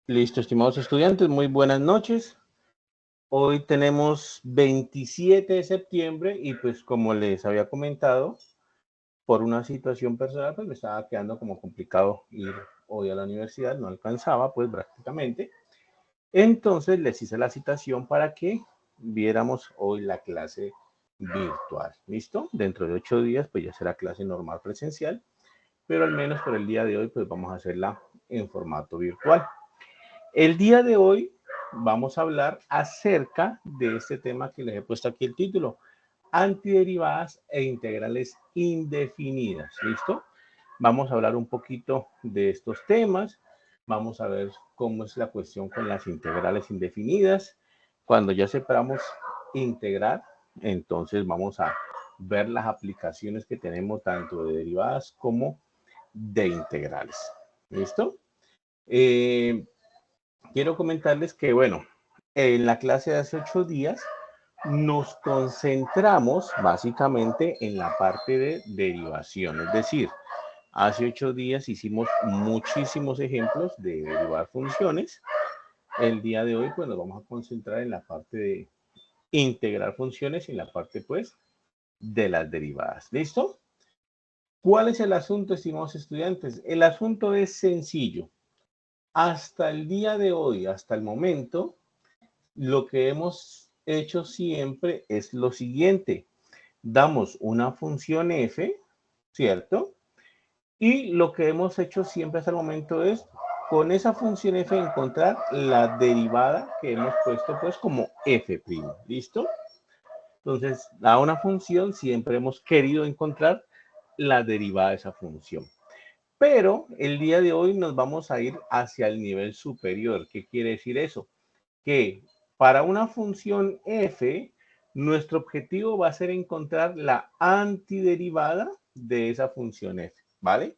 Listo, estimados estudiantes, muy buenas noches. Hoy tenemos 27 de septiembre y pues como les había comentado, por una situación personal, pues me estaba quedando como complicado ir hoy a la universidad, no alcanzaba pues prácticamente. Entonces les hice la citación para que viéramos hoy la clase virtual. ¿Listo? Dentro de 8 días pues ya será clase normal presencial, pero al menos por el día de hoy pues vamos a hacerla en formato virtual. El día de hoy vamos a hablar acerca de este tema que les he puesto aquí el título, antiderivadas e integrales indefinidas. ¿Listo? Vamos a hablar un poquito de estos temas. Vamos a ver cómo es la cuestión con las integrales indefinidas. Cuando ya sepamos integrar, entonces vamos a ver las aplicaciones que tenemos tanto de derivadas como de integrales. ¿Listo? Quiero comentarles que, bueno, en la clase de hace 8 días nos concentramos básicamente en la parte de derivación, es decir, hace 8 días hicimos muchísimos ejemplos de derivar funciones. El día de hoy, pues nos vamos a concentrar en la parte de integrar funciones y en la parte, pues, de las derivadas. ¿Listo? ¿Cuál es el asunto, estimados estudiantes? El asunto es sencillo. Hasta el día de hoy, hasta el momento, lo que hemos hecho siempre es lo siguiente. Damos una función f, ¿cierto? Y lo que hemos hecho siempre hasta el momento es, con esa función f, encontrar la derivada que hemos puesto pues como f'. ¿Listo? Entonces, a una función siempre hemos querido encontrar la derivada de esa función. Pero el día de hoy nos vamos a ir hacia el nivel superior. ¿Qué quiere decir eso? Que para una función f, nuestro objetivo va a ser encontrar la antiderivada de esa función f, ¿vale?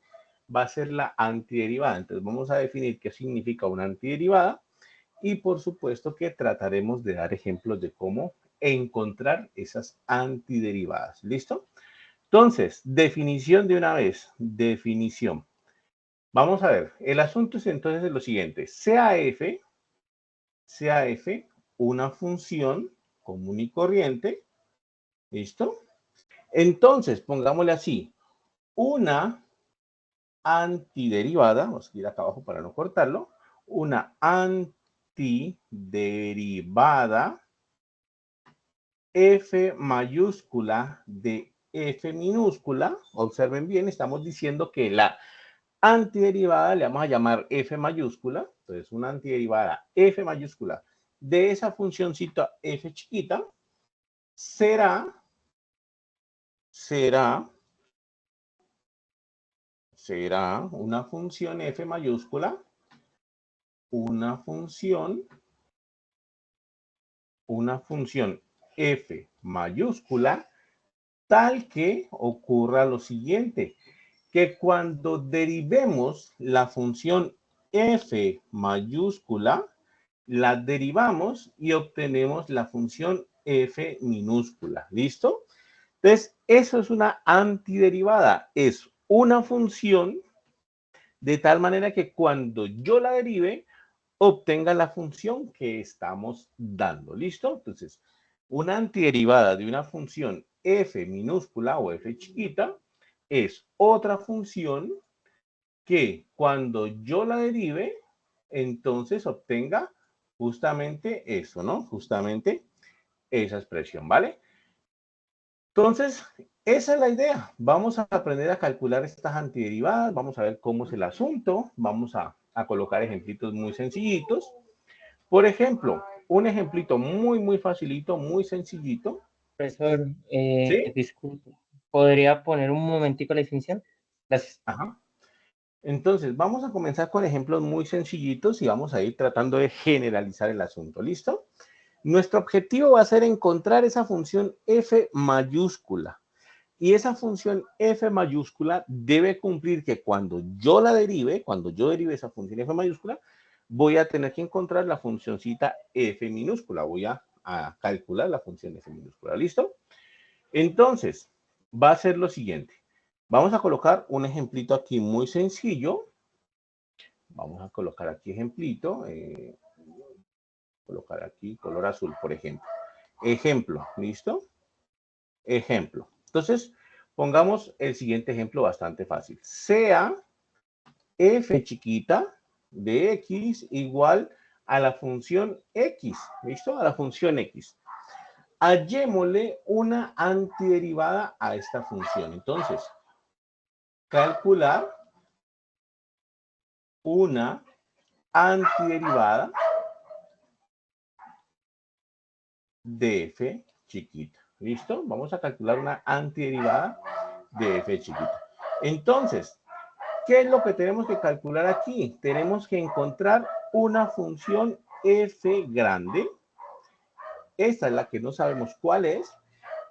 Va a ser la antiderivada. Entonces vamos a definir qué significa una antiderivada y por supuesto que trataremos de dar ejemplos de cómo encontrar esas antiderivadas. ¿Listo? Entonces, definición de una vez. Definición. Vamos a ver. El asunto es entonces lo siguiente. Sea f una función común y corriente, ¿listo? Entonces, pongámosle así, una antiderivada, vamos a ir acá abajo para no cortarlo, una antiderivada f mayúscula de f minúscula, observen bien, estamos diciendo que la antiderivada le vamos a llamar f mayúscula, entonces una antiderivada f mayúscula de esa funcióncita f chiquita será una función f mayúscula, una función f mayúscula, tal que ocurra lo siguiente, que cuando derivemos la función f mayúscula, la derivamos y obtenemos la función f minúscula. ¿Listo? Entonces, eso es una antiderivada. Es una función de tal manera que cuando yo la derive, obtenga la función que estamos dando. ¿Listo? Entonces, una antiderivada de una función f minúscula o f chiquita es otra función que cuando yo la derive, entonces obtenga justamente eso, ¿no? Justamente esa expresión, ¿vale? Entonces, esa es la idea. Vamos a aprender a calcular estas antiderivadas, vamos a ver cómo es el asunto, vamos a colocar ejemplitos muy sencillitos. Por ejemplo, un ejemplito muy facilito, muy sencillito. Profesor, ¿Sí? disculpe, ¿podría poner un momentico la definición? Gracias. Ajá. Entonces, vamos a comenzar con ejemplos muy sencillitos y vamos a ir tratando de generalizar el asunto. ¿Listo? Nuestro objetivo va a ser encontrar esa función f mayúscula. Y esa función f mayúscula debe cumplir que cuando yo la derive, cuando yo derive esa función f mayúscula, voy a tener que encontrar la funcióncita f minúscula. Voy a calcular la función f minúscula. ¿Listo? Entonces, va a ser lo siguiente. Vamos a colocar un ejemplito aquí muy sencillo. Vamos a colocar aquí ejemplito. Colocar aquí color azul, por ejemplo. Ejemplo, ¿listo? Ejemplo. Entonces, pongamos el siguiente ejemplo bastante fácil. Sea f chiquita de x igual a la función x, ¿listo? A la función x. Hallémosle una antiderivada a esta función. Entonces, calcular una antiderivada de f chiquita. ¿Listo? Vamos a calcular una antiderivada de f chiquita. Entonces, ¿qué es lo que tenemos que calcular aquí? Tenemos que encontrar una función f grande. Esta es la que no sabemos cuál es,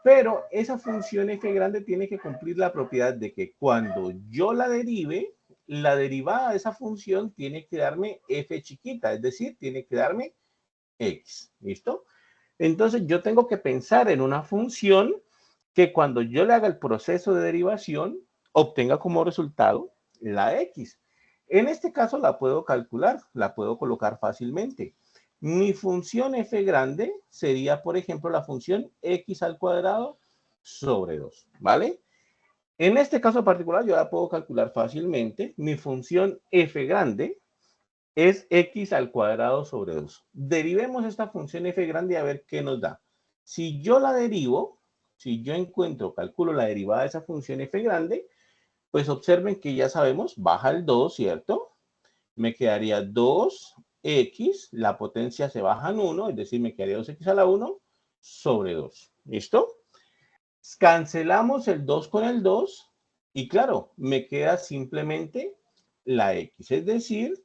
pero esa función f grande tiene que cumplir la propiedad de que cuando yo la derive, la derivada de esa función tiene que darme f chiquita, es decir, tiene que darme x. ¿Listo? Entonces yo tengo que pensar en una función que cuando yo le haga el proceso de derivación obtenga como resultado la x. En este caso la puedo calcular, la puedo colocar fácilmente. Mi función f grande sería, por ejemplo, la función x al cuadrado sobre 2, ¿vale? En este caso particular yo la puedo calcular fácilmente. Mi función f grande es x al cuadrado sobre 2. Derivemos esta función f grande a ver qué nos da. Si yo la derivo, si yo encuentro, calculo la derivada de esa función f grande, pues observen que ya sabemos, baja el 2, ¿cierto? Me quedaría 2x, la potencia se baja en 1, es decir, me quedaría 2x a la 1 sobre 2. ¿Listo? Cancelamos el 2 con el 2 y claro, me queda simplemente la x, es decir,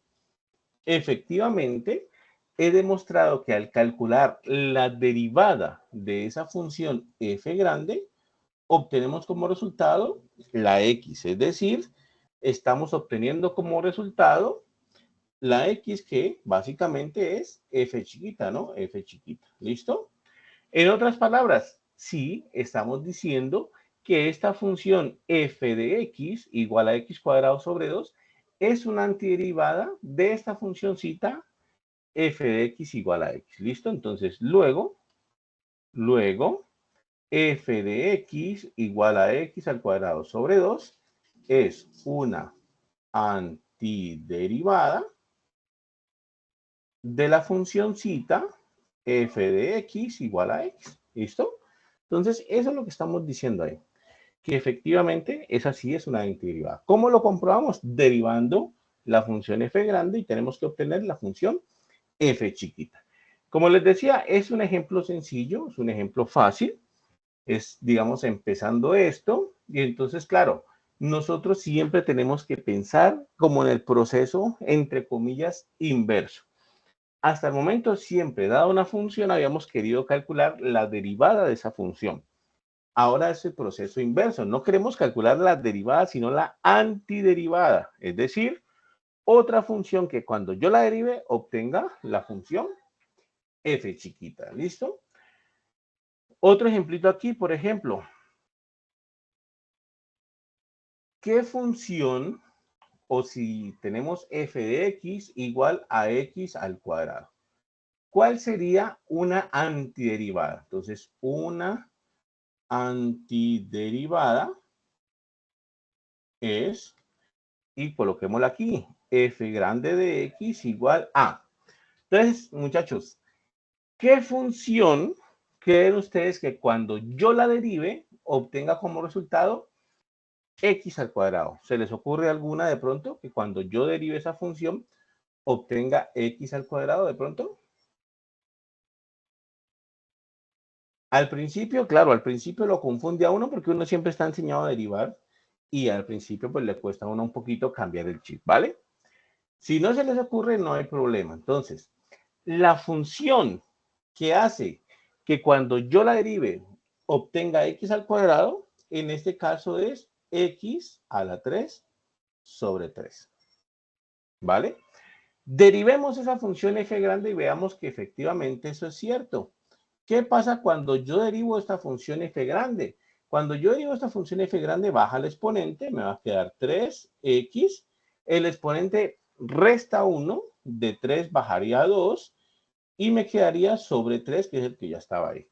efectivamente, he demostrado que al calcular la derivada de esa función f grande, obtenemos como resultado la x, es decir, estamos obteniendo como resultado la x que básicamente es f chiquita, ¿no? F chiquita, ¿listo? En otras palabras, sí, estamos diciendo que esta función f de x igual a x cuadrado sobre 2 es una antiderivada de esta funcióncita f de x igual a x. ¿Listo? Entonces, luego, f de x igual a x al cuadrado sobre 2 es una antiderivada de la funcióncita f de x igual a x. ¿Listo? Entonces, eso es lo que estamos diciendo ahí. Que efectivamente esa sí es una antiderivada. ¿Cómo lo comprobamos? Derivando la función f grande y tenemos que obtener la función f chiquita. Como les decía, es un ejemplo sencillo, es un ejemplo fácil. Es, digamos, empezando esto. Y entonces, claro, nosotros siempre tenemos que pensar como en el proceso, entre comillas, inverso. Hasta el momento, siempre, dada una función, habíamos querido calcular la derivada de esa función. Ahora es el proceso inverso. No queremos calcular la derivada, sino la antiderivada. Es decir, otra función que cuando yo la derive, obtenga la función f chiquita. ¿Listo? Otro ejemplito aquí, por ejemplo. ¿Qué función, o si tenemos f de x igual a x al cuadrado? ¿Cuál sería una antiderivada? Entonces, una antiderivada es, y coloquémosla aquí, f grande de x igual a. Entonces, muchachos, ¿qué función creen ustedes que cuando yo la derive obtenga como resultado x al cuadrado? ¿Se les ocurre alguna de pronto que cuando yo derive esa función obtenga x al cuadrado de pronto? Al principio, claro, al principio lo confunde a uno porque uno siempre está enseñado a derivar y al principio pues le cuesta a uno un poquito cambiar el chip, ¿vale? Si no se les ocurre, no hay problema. Entonces, la función que hace que cuando yo la derive obtenga x al cuadrado, en este caso es x a la 3 sobre 3. ¿Vale? Derivemos esa función f grande y veamos que efectivamente eso es cierto. ¿Qué pasa cuando yo derivo esta función f grande? Cuando yo derivo esta función f grande, baja el exponente, me va a quedar 3x. El exponente resta 1, de 3 bajaría a 2 y me quedaría sobre 3, que es el que ya estaba ahí.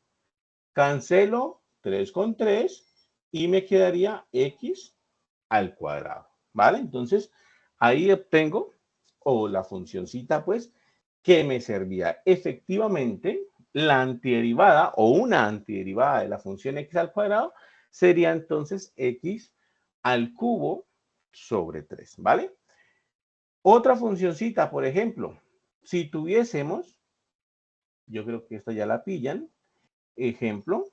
Cancelo 3 con 3 y me quedaría x al cuadrado, ¿vale? Entonces, ahí obtengo, o la funcioncita, pues, que me servía efectivamente la antiderivada o una antiderivada de la función x al cuadrado sería entonces x al cubo sobre 3, ¿vale? Otra funcioncita, por ejemplo, si tuviésemos, yo creo que esta ya la pillan, ejemplo,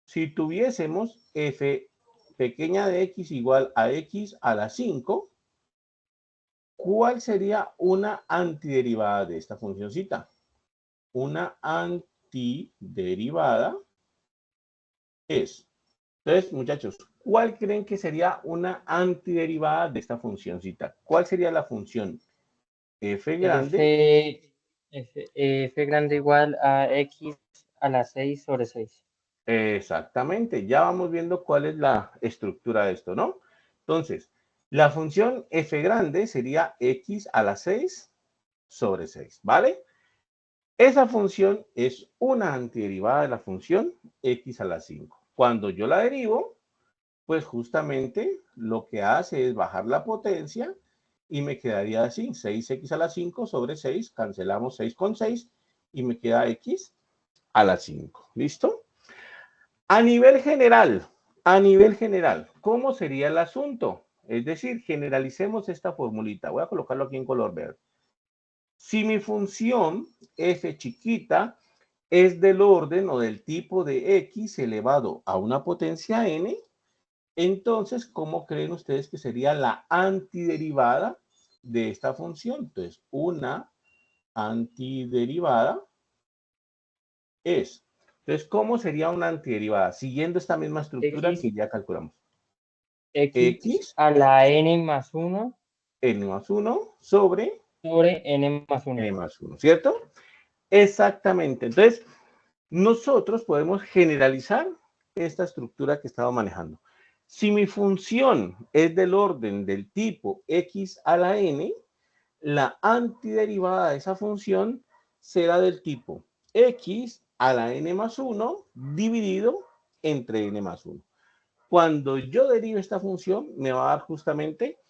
si tuviésemos f pequeña de x igual a x a la 5, ¿cuál sería una antiderivada de esta funcioncita? Una antiderivada es. Entonces, muchachos, ¿cuál creen que sería una antiderivada de esta funcioncita? ¿Cuál sería la función f grande? F grande igual a x a la 6 sobre 6. Exactamente, ya vamos viendo cuál es la estructura de esto, ¿no? Entonces, la función f grande sería x a la 6 sobre 6, ¿vale? Esa función es una antiderivada de la función x a la 5. Cuando yo la derivo, pues justamente lo que hace es bajar la potencia y me quedaría así, 6x a la 5 sobre 6, cancelamos 6 con 6 y me queda x a la 5, ¿listo? A nivel general, ¿cómo sería el asunto? Es decir, generalicemos esta formulita. Voy a colocarlo aquí en color verde. Si mi función f chiquita es del orden o del tipo de x elevado a una potencia n, entonces, ¿cómo creen ustedes que sería la antiderivada de esta función? Entonces, una antiderivada es. Entonces, ¿cómo sería una antiderivada? Siguiendo esta misma estructura que ya calculamos. X X, a la n más 1 n más 1 sobre sobre n más 1. n más 1, ¿cierto? Exactamente. Entonces, nosotros podemos generalizar esta estructura que estaba manejando. Si mi función es del orden del tipo x a la n, la antiderivada de esa función será del tipo x a la n más 1 dividido entre n más 1. Cuando yo derive esta función, me va a dar justamente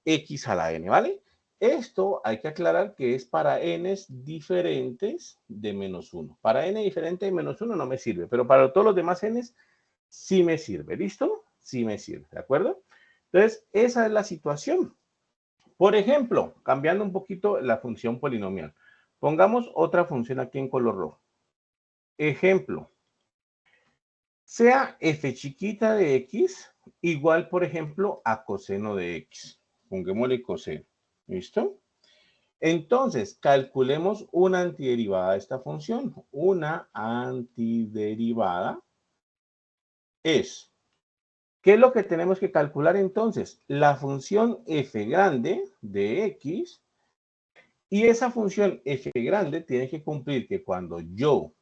x a la n, ¿vale? Esto hay que aclarar que es para n diferentes de menos 1. Para n diferente de menos 1 no me sirve, pero para todos los demás n sí me sirve. ¿Listo? Sí me sirve, ¿de acuerdo? Entonces, esa es la situación. Por ejemplo, cambiando un poquito la función polinomial. Pongamos otra función aquí en color rojo. Ejemplo, sea f chiquita de x igual, por ejemplo, a coseno de x. Pongámosle coseno. ¿Listo? Entonces, calculemos una antiderivada de esta función. Una antiderivada es, ¿qué es lo que tenemos que calcular entonces? La función f grande de x, y esa función f grande tiene que cumplir que cuando yo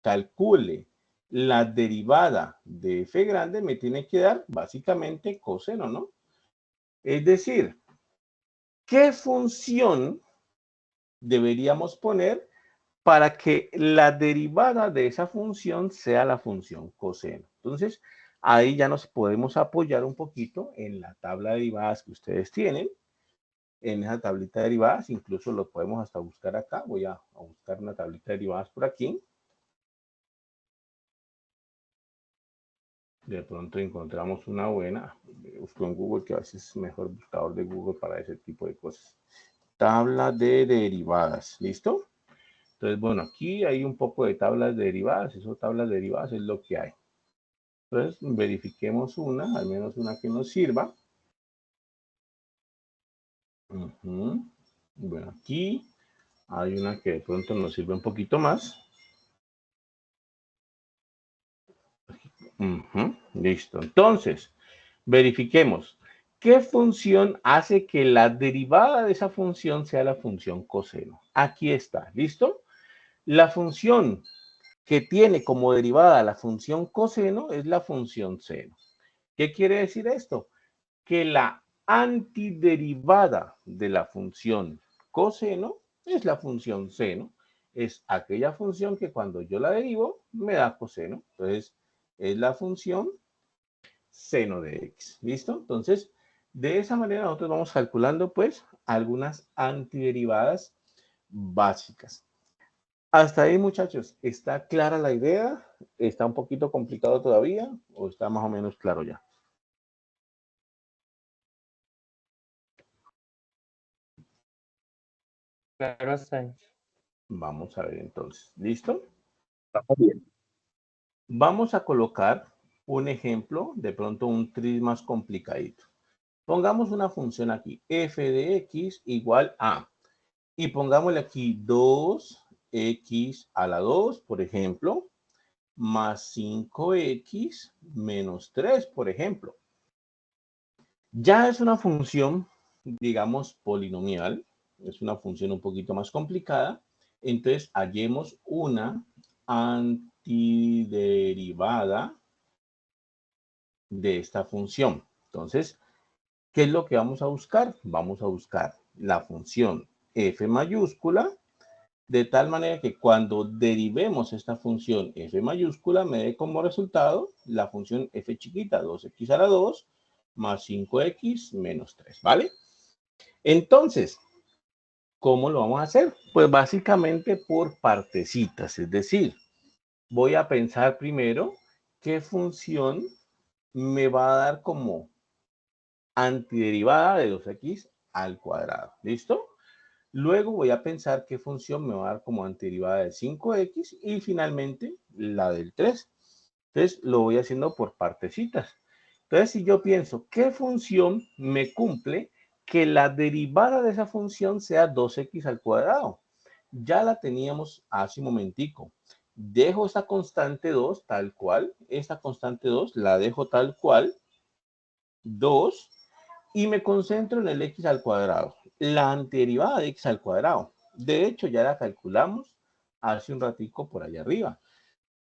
calcule la derivada de f grande me tiene que dar básicamente coseno, ¿no? Es decir, ¿qué función deberíamos poner para que la derivada de esa función sea la función coseno? Entonces, ahí ya nos podemos apoyar un poquito en la tabla de derivadas que ustedes tienen. En esa tablita de derivadas, incluso lo podemos hasta buscar acá. Voy a buscar una tablita de derivadas por aquí. De pronto encontramos una buena. Busco en Google, que a veces es mejor buscador de Google para ese tipo de cosas. Tabla de derivadas. ¿Listo? Entonces, bueno, aquí hay un poco de tablas de derivadas. Eso, tablas de derivadas es lo que hay. Entonces, verifiquemos una, al menos una que nos sirva. Bueno, aquí hay una que de pronto nos sirve un poquito más. Listo. Entonces, verifiquemos. ¿Qué función hace que la derivada de esa función sea la función coseno? Aquí está. ¿Listo? La función que tiene como derivada la función coseno es la función seno. ¿Qué quiere decir esto? Que la antiderivada de la función coseno es la función seno. Es aquella función que cuando yo la derivo me da coseno. Entonces, es la función seno de x. ¿Listo? Entonces, de esa manera nosotros vamos calculando pues algunas antiderivadas básicas. Hasta ahí, muchachos, ¿está clara la idea? ¿Está un poquito complicado todavía o está más o menos claro ya? Claro, hasta ahí. Vamos a ver entonces. ¿Listo? Estamos bien. Vamos a colocar un ejemplo, de pronto un tris más complicadito. Pongamos una función aquí, f de x igual a, y pongámosle aquí 2x a la 2, por ejemplo, más 5x menos 3, por ejemplo. Ya es una función, digamos, polinomial, es una función un poquito más complicada, entonces hallemos una antiderivada de esta función. Entonces, ¿qué es lo que vamos a buscar? Vamos a buscar la función f mayúscula, de tal manera que cuando derivemos esta función f mayúscula, me dé como resultado la función f chiquita, 2x a la 2, más 5x menos 3, ¿vale? Entonces, ¿cómo lo vamos a hacer? Pues básicamente por partecitas, es decir, voy a pensar primero qué función me va a dar como antiderivada de 2x al cuadrado. ¿Listo? Luego voy a pensar qué función me va a dar como antiderivada de 5x y finalmente la del 3. Entonces lo voy haciendo por partecitas. Entonces si yo pienso qué función me cumple que la derivada de esa función sea 2x al cuadrado. Ya la teníamos hace un momentico. Dejo esta constante 2 tal cual. Esta constante 2 la dejo tal cual. 2 y me concentro en el x al cuadrado, la antiderivada de x al cuadrado. De hecho, ya la calculamos hace un ratico por allá arriba.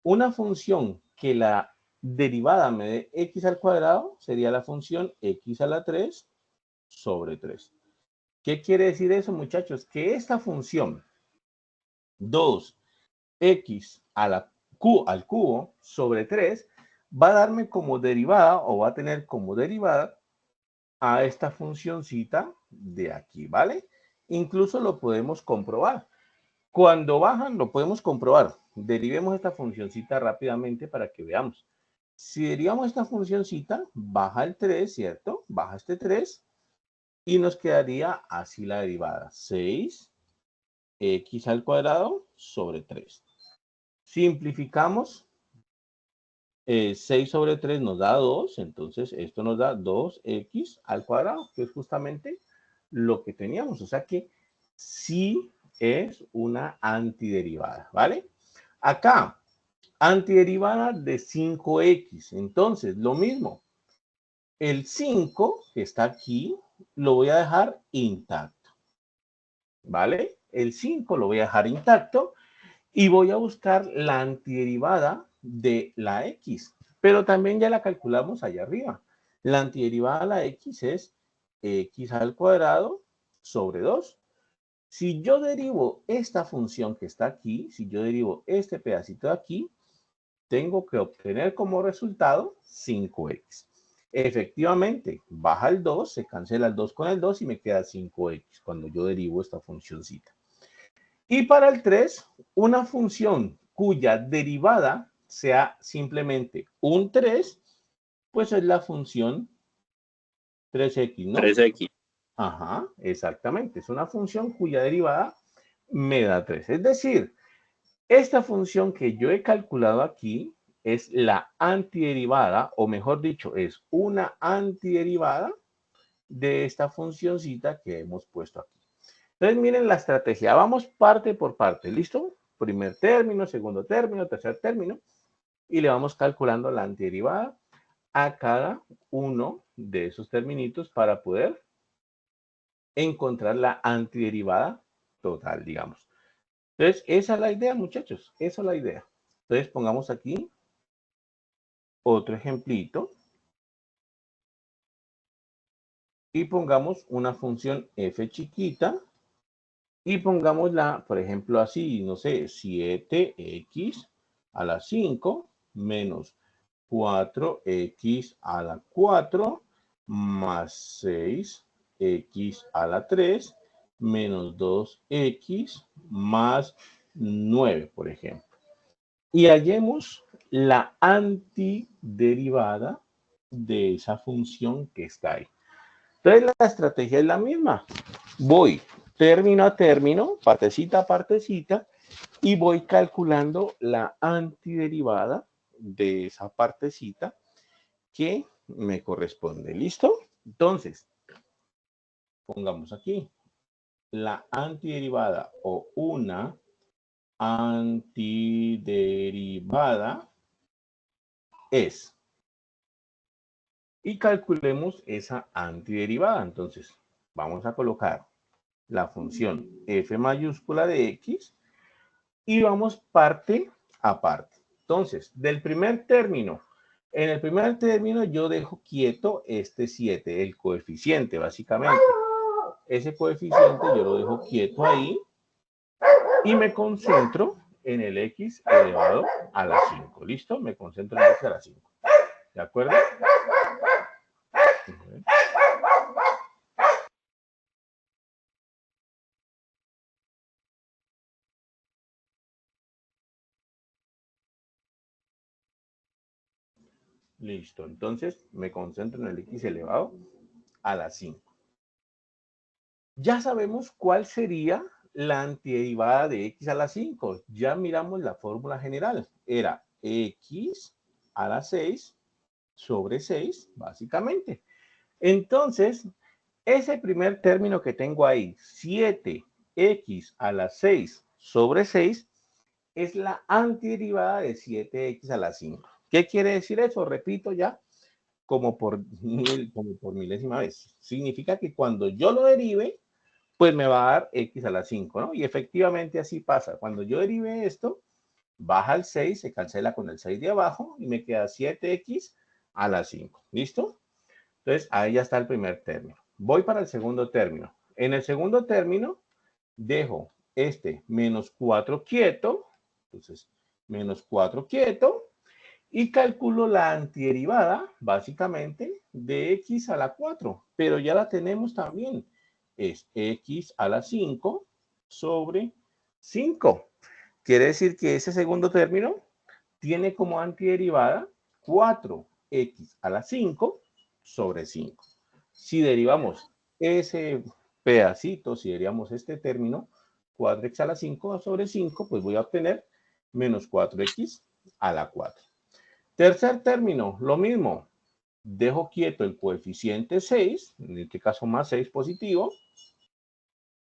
Una función que la derivada me dé x al cuadrado sería la función x a la 3 sobre 3. ¿Qué quiere decir eso, muchachos? Que esta función 2x a la q al cubo sobre 3 va a darme como derivada o va a tener como derivada a esta funcioncita de aquí, ¿vale? Incluso lo podemos comprobar. Cuando bajan, lo podemos comprobar. Derivemos esta funcioncita rápidamente para que veamos. Si derivamos esta funcioncita, baja el 3, ¿cierto? Baja este 3 y nos quedaría así la derivada. 6x al cuadrado sobre 3. Simplificamos. 6 sobre 3 nos da 2, entonces esto nos da 2x al cuadrado, que es justamente lo que teníamos. O sea que sí es una antiderivada, ¿vale? Acá, antiderivada de 5x. Entonces, lo mismo. El 5 que está aquí, lo voy a dejar intacto, ¿vale? El 5 lo voy a dejar intacto y voy a buscar la antiderivada de la x, pero también ya la calculamos allá arriba. La antiderivada de la x es x al cuadrado sobre 2. Si yo derivo esta función que está aquí, si yo derivo este pedacito de aquí, tengo que obtener como resultado 5x. Efectivamente, baja el 2, se cancela el 2 con el 2 y me queda 5x cuando yo derivo esta funcioncita. Y para el 3, una función cuya derivada sea simplemente un 3, pues es la función 3x, ¿no? 3x. Ajá, exactamente. Es una función cuya derivada me da 3. Es decir, esta función que yo he calculado aquí es la antiderivada, o mejor dicho, es una antiderivada de esta funcioncita que hemos puesto aquí. Entonces, miren la estrategia. Vamos parte por parte. ¿Listo? Primer término, segundo término, tercer término. Y le vamos calculando la antiderivada a cada uno de esos términos para poder encontrar la antiderivada total, digamos. Entonces, esa es la idea, muchachos. Esa es la idea. Entonces, pongamos aquí otro ejemplito. y pongamos una función f chiquita y pongámosla, por ejemplo, así, no sé, 7x a la 5 menos 4x a la 4 más 6x a la 3 menos 2x más 9, por ejemplo. Y hallemos la antiderivada de esa función que está ahí. Entonces la estrategia es la misma. Voy término a término, partecita a partecita, y voy calculando la antiderivada de esa partecita que me corresponde. ¿Listo? Entonces, pongamos aquí la antiderivada o una antiderivada es. Y calculemos esa antiderivada. Entonces, vamos a colocar la función f mayúscula de x y vamos parte a parte. Entonces, del primer término, en el primer término yo dejo quieto este 7, el coeficiente básicamente. Ese coeficiente yo lo dejo quieto ahí y me concentro en el x elevado a la 5. ¿Listo? Me concentro en el x a la 5. ¿De acuerdo? Listo. Entonces me concentro en el x elevado a la 5. Ya sabemos cuál sería la antiderivada de x a la 5. Ya miramos la fórmula general. Era x a la 6 sobre 6, básicamente. Entonces, ese primer término que tengo ahí, 7x a la 6 sobre 6, es la antiderivada de 7x a la 5. ¿Qué quiere decir eso? Repito ya, como por milésima vez. Significa que cuando yo lo derive, pues me va a dar x a la 5, ¿no? Y efectivamente así pasa. Cuando yo derive esto, baja el 6, se cancela con el 6 de abajo y me queda 7x a la 5. ¿Listo? Entonces, ahí ya está el primer término. Voy para el segundo término. En el segundo término, dejo este menos 4 quieto. Entonces, menos 4 quieto. Y calculo la antiderivada, básicamente, de x a la 4. Pero ya la tenemos también. Es x a la 5 sobre 5. Quiere decir que ese segundo término tiene como antiderivada 4x a la 5 sobre 5. Si derivamos ese pedacito, si derivamos este término, 4x a la 5 sobre 5, pues voy a obtener menos 4x a la 4. Tercer término, lo mismo. Dejo quieto el coeficiente 6, en este caso más 6 positivo,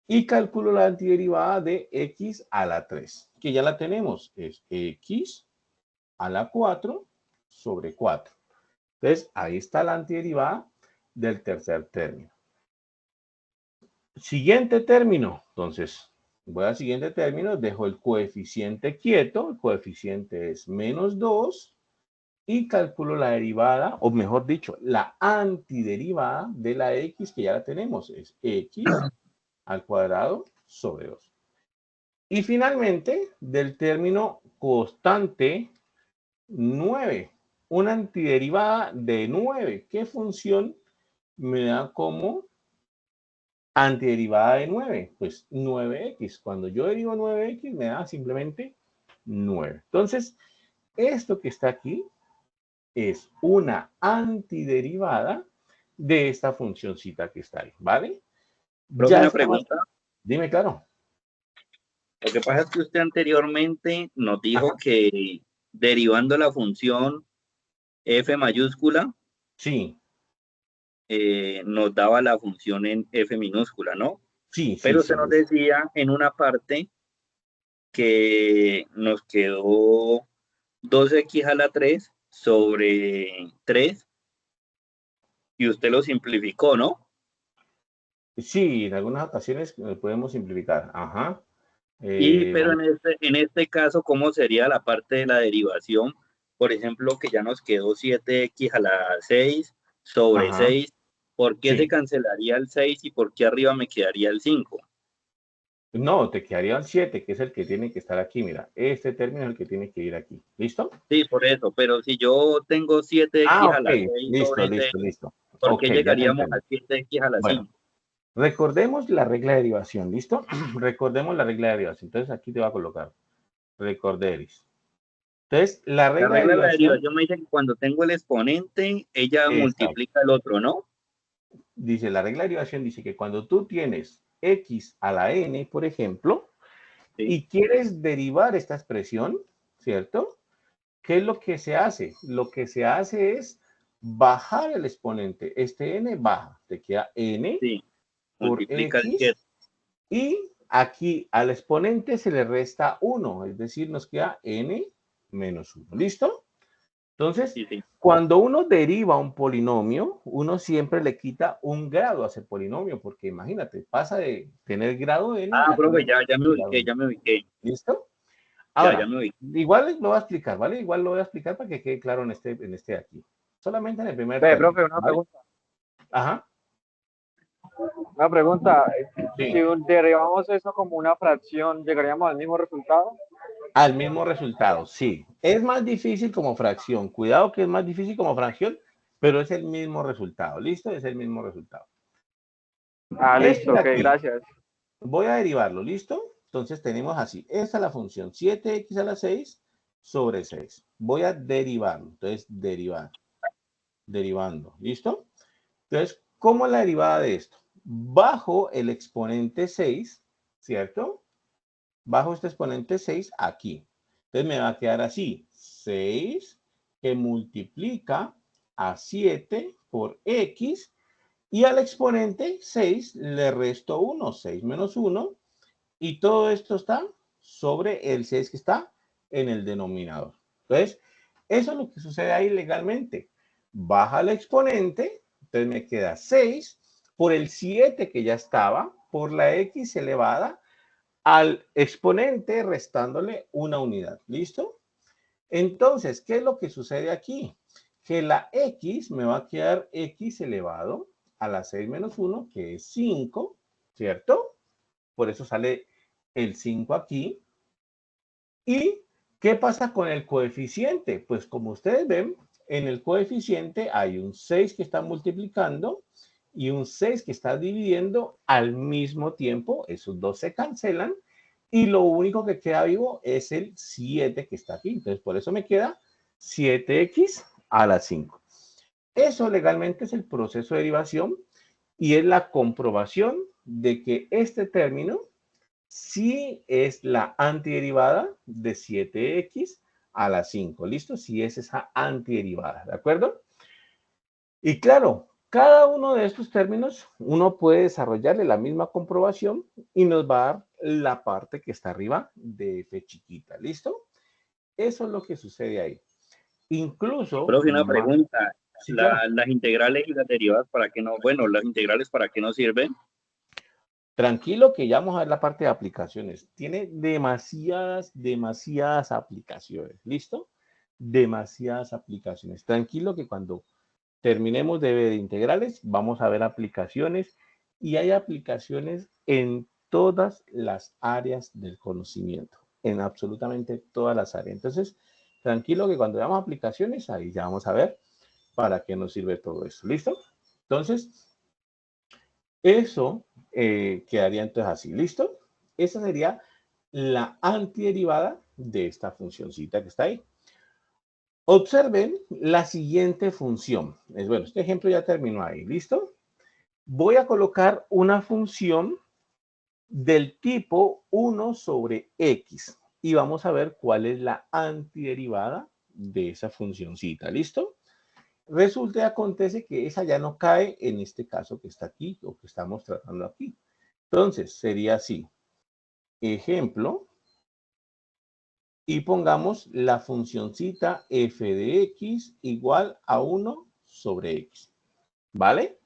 y calculo la antiderivada de x a la 3, que ya la tenemos, es x a la 4 sobre 4. Entonces, ahí está la antiderivada del tercer término. Siguiente término. Entonces, voy al siguiente término, dejo el coeficiente quieto, el coeficiente es menos 2, y calculo la derivada, o mejor dicho, la antiderivada de la x, que ya la tenemos, es x al cuadrado sobre 2. Y finalmente, del término constante 9, una antiderivada de 9. ¿Qué función me da como antiderivada de 9? Pues 9x. Cuando yo derivo 9x me da simplemente 9. Entonces, esto que está aquí es una antiderivada de esta funcioncita que está ahí, ¿vale? Profe, Ya una está más. pregunta. Dime, claro. Lo que pasa es que usted anteriormente nos dijo que derivando la función f mayúscula, Sí, nos daba la función en f minúscula, ¿no? sí, sí, Pero se sí. nos decía en una parte que nos quedó 2x a la 3 sobre 3 y usted lo simplificó, ¿no? Sí, en algunas ocasiones podemos simplificar. Ajá. Pero en este caso, ¿cómo sería la parte de la derivación? Por ejemplo, que ya nos quedó 7x a la 6 sobre Ajá. 6 ¿por qué Sí. se cancelaría el 6 y por qué arriba me quedaría el 5? No, te quedaría el 7, que es el que tiene que estar aquí. Mira, este término es el que tiene que ir aquí. ¿Listo? Sí, por eso, pero si yo tengo 7x a Ok. la 6 Listo, sobre 6, listo, listo. ¿por Ok, qué ya te llegaríamos entiendo. a 7x a la Bueno, 5? recordemos la regla de derivación. ¿Listo? Recordemos la regla de derivación. Entonces, aquí te va a colocar. Recorderis. Entonces, la La regla de regla de la derivación, derivación me dice que cuando tengo el exponente, ella exacto. multiplica el otro, ¿no? Dice, la regla de derivación dice que cuando tú tienes x a la n, por ejemplo, Sí, y quieres derivar esta expresión, ¿cierto? ¿Qué es lo que se hace? Lo que se hace es bajar el exponente. Este n baja, te queda n sí, por multiplica el x 7. y aquí al exponente se le resta 1, es decir, nos queda n menos 1. ¿Listo? Entonces, Sí, sí. cuando uno deriva un polinomio, uno siempre le quita un grado a ese polinomio, porque imagínate, pasa de tener grado n Ah, a profe, tener ya me grado ubiqué, n. ya me ubiqué. ¿Listo? Ya Ahora, me ubiqué. igual lo voy a explicar, ¿vale? Igual lo voy a explicar para que quede claro en este de aquí. Solamente en el primer Ve, término, profe, una ¿vale? pregunta. Ajá, Una pregunta. Si sí. derivamos eso como una fracción, ¿llegaríamos al mismo resultado? Al mismo resultado, sí. Es más difícil como fracción. Cuidado que es más difícil como fracción, pero es el mismo resultado. ¿Listo? Es el mismo resultado. Ah, Este listo, de ok, aquí, gracias. voy a derivarlo, ¿listo? Entonces tenemos así. Esta es la función 7x a la 6 sobre 6. Voy a derivarlo. Entonces, derivar. Derivando, ¿listo? Entonces, ¿cómo es la derivada de esto? Bajo el exponente 6, ¿cierto? Bajo este exponente 6 aquí. Entonces me va a quedar así. 6 que multiplica a 7 por x y al exponente 6 le resto 1. 6 menos 1 y todo esto está sobre el 6 que está en el denominador. Entonces, eso es lo que sucede ahí legalmente. Baja el exponente, entonces me queda 6 por el 7 que ya estaba, por la x elevada al exponente restándole una unidad. ¿Listo? Entonces, ¿qué es lo que sucede aquí? Que la x me va a quedar x elevado a la 6 menos 1, que es 5, ¿cierto? Por eso sale el 5 aquí. ¿Y qué pasa con el coeficiente? Pues como ustedes ven, en el coeficiente hay un 6 que está multiplicando y un 6 que está dividiendo al mismo tiempo. Esos dos se cancelan y lo único que queda vivo es el 7 que está aquí. Entonces, por eso me queda 7x a la 5. Eso legalmente es el proceso de derivación y es la comprobación de que este término sí es la antiderivada de 7x a la 5. ¿Listo? Sí es esa antiderivada, ¿de acuerdo? Y claro, cada uno de estos términos uno puede desarrollarle la misma comprobación y nos va a dar la parte que está arriba de f chiquita. ¿Listo? Eso es lo que sucede ahí. Incluso, Profe, una pregunta. sí, claro. Las integrales y las derivadas, ¿para qué no? Bueno, las integrales, ¿para qué no sirven? Tranquilo que ya vamos a ver la parte de aplicaciones. Tiene demasiadas aplicaciones. ¿Listo? Demasiadas aplicaciones. Tranquilo que cuando terminemos de ver integrales, vamos a ver aplicaciones y hay aplicaciones en todas las áreas del conocimiento, en absolutamente todas las áreas. Entonces, tranquilo que cuando veamos aplicaciones, ahí ya vamos a ver para qué nos sirve todo eso. ¿Listo? Entonces, eso quedaría entonces así, ¿listo? Esa sería la antiderivada de esta funcioncita que está ahí. Observen la siguiente función. Bueno, este ejemplo ya terminó ahí, ¿listo? Voy a colocar una función del tipo 1 sobre x y vamos a ver cuál es la antiderivada de esa funcioncita, ¿listo? Resulta y acontece que esa ya no cae en este caso que está aquí o que estamos tratando aquí. Entonces, sería así. Ejemplo, y pongamos la funcioncita f de x igual a 1 sobre x. ¿Vale?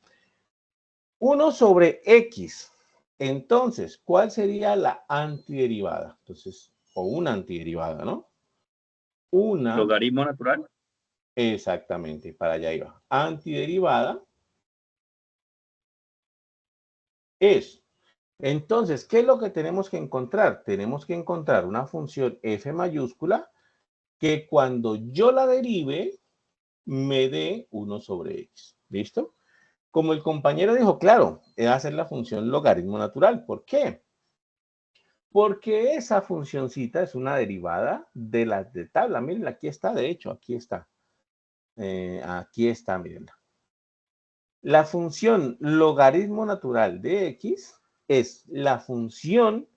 1 sobre x. Entonces, ¿cuál sería la antiderivada? Entonces, o una antiderivada, ¿no? Una, Logaritmo natural. exactamente, para allá iba. Antiderivada es. Entonces, ¿qué es lo que tenemos que encontrar? Tenemos que encontrar una función f mayúscula que cuando yo la derive me dé 1 sobre x. ¿Listo? Como el compañero dijo, claro, es hacer la función logaritmo natural. ¿Por qué? Porque esa funcioncita es una derivada de las de tabla. Miren, aquí está, de hecho, aquí está. Aquí está, miren. La función logaritmo natural de x es la función